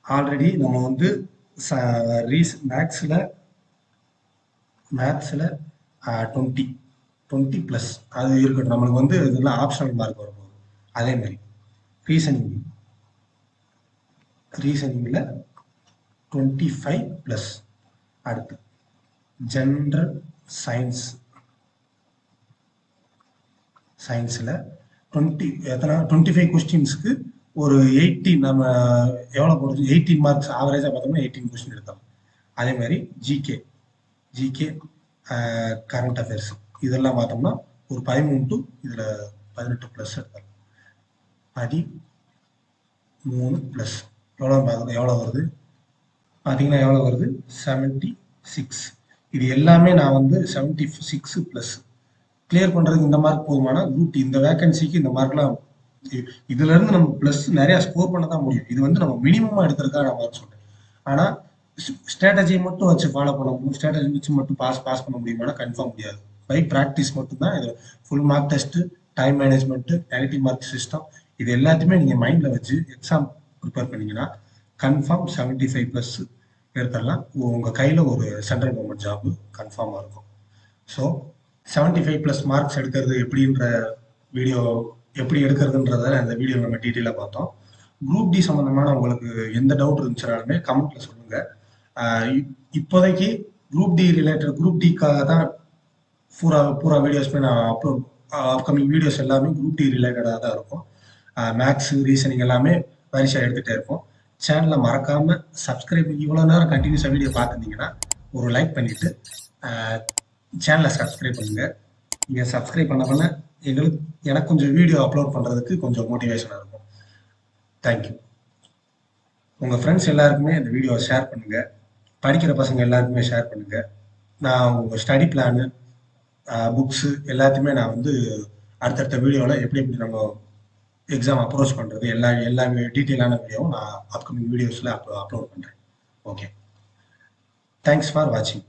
ஆல்ரெடி நம்ம வந்து மேத்ஸ்ல 20 பிளஸ் அது இருக்கட்டும். நம்மளுக்கு வந்து இதெல்லாம் ஆப்ஷனல் மார்க் வரும்போது அதே மாதிரி ரீசனிங்ல 25 பிளஸ். அடுத்து ஜெனரல் சயின்ஸ்ல 25 கொஸ்டின்ஸ்க்கு ஒரு 18 நம்ம எவ்வளவு போடுறது, 18 மார்க்ஸ் ஆவரேஜா பார்த்தோம்னா 18 கொஸ்டின் எடுத்தோம். அதே மாதிரி ஜிகே கரண்ட் அஃபேர்ஸ் இதெல்லாம் பார்த்தோம்னா ஒரு 13 டு இதுல 18 பிளஸ் எடுத்தாங்க. 13 பிளஸ் எவ்வளவு வருது பாத்தீங்கன்னா, எவ்வளவு வருது 76. இது எல்லாமே நான் வந்து 76 பிளஸ் கிளியர் பண்றதுக்கு இந்த மார்க் போதுமானா குரூப் இந்த வேகன்சிக்கு இந்த மார்க்லாம் இதுல இருந்து நம்ம பிளஸ் நிறைய ஸ்கோர் பண்ண தான் முடியும். இது வந்து நம்ம மினிமமா எடுக்கிறதுக்காக நான் மார்க் சொல்றேன். ஆனா ஸ்ட்ராட்டஜியை மட்டும் வச்சு ஃபாலோ பண்ண முடியும், ஸ்ட்ராட்டஜி வச்சு மட்டும் பாஸ் பண்ண முடியுமானா கன்ஃபார்ம் முடியாது. பை ப்ராக்டிஸ் மட்டும் தான். இது full mark test, time management, negative mark system, இது எல்லாத்தையுமே நீங்க மைண்ட்ல வச்சு எக்ஸாம் ப்ரிப்பேர் பண்ணீங்கன்னா கன்ஃபார்ம் 75 பிளஸ் எடுத்துடலாம். உங்க கையில ஒரு சென்ட்ரல் கவர்மெண்ட் ஜாப் கன்ஃபார்மா இருக்கும். ஸோ 75 பிளஸ் மார்க்ஸ் எடுக்கிறது எப்படின்ற வீடியோ எப்படி எடுக்கிறதுன்றத இந்த வீடியோ நம்ம டீட்டெயிலாக பார்த்தோம். குரூப் டி சம்பந்தமான உங்களுக்கு எந்த டவுட் இருந்துச்சுனாலுமே கமெண்ட்ல சொல்லுங்க. இப்போதைக்கு குரூப் டி ரிலேட்டட், குரூப் டிக்காக தான் பூரா வீடியோஸ்மே நான் அப்கமிங் வீடியோஸ் எல்லாமே குரூப் டி ரிலேட்டடாக தான் இருக்கும். மேக்ஸ், ரீசனிங் எல்லாமே வரிசையாக எடுத்துகிட்டே இருப்போம். சேனலை மறக்காம சப்ஸ்கிரைப், இவ்வளோ நேரம் கண்டினியூஸாக வீடியோ பார்த்துருந்தீங்கன்னா ஒரு லைக் பண்ணிட்டு சேனலை சப்ஸ்கிரைப் பண்ணுங்க. நீங்கள் சப்ஸ்கிரைப் பண்ண எனக்கு கொஞ்சம் வீடியோ அப்லோட் பண்ணுறதுக்கு கொஞ்சம் மோட்டிவேஷனாக இருக்கும். தேங்க்யூ. உங்கள் ஃப்ரெண்ட்ஸ் எல்லாருக்குமே இந்த வீடியோவை ஷேர் பண்ணுங்க. படிக்கிற பசங்க எல்லாருக்குமே ஷேர் பண்ணுங்க. நான் உங்கள் ஸ்டடி பிளானு, புக்ஸு எல்லாத்தையுமே நான் வந்து அடுத்தடுத்த வீடியோவில் எப்படி நம்ம எக்ஸாம் அப்ரோச் பண்ணுறது எல்லா டீட்டெயிலான வீடியோவும் நான் அப்கமிங் வீடியோஸில் அப்லோட் பண்ணுறேன். ஓகே, தேங்க்ஸ் ஃபார் வாட்சிங்.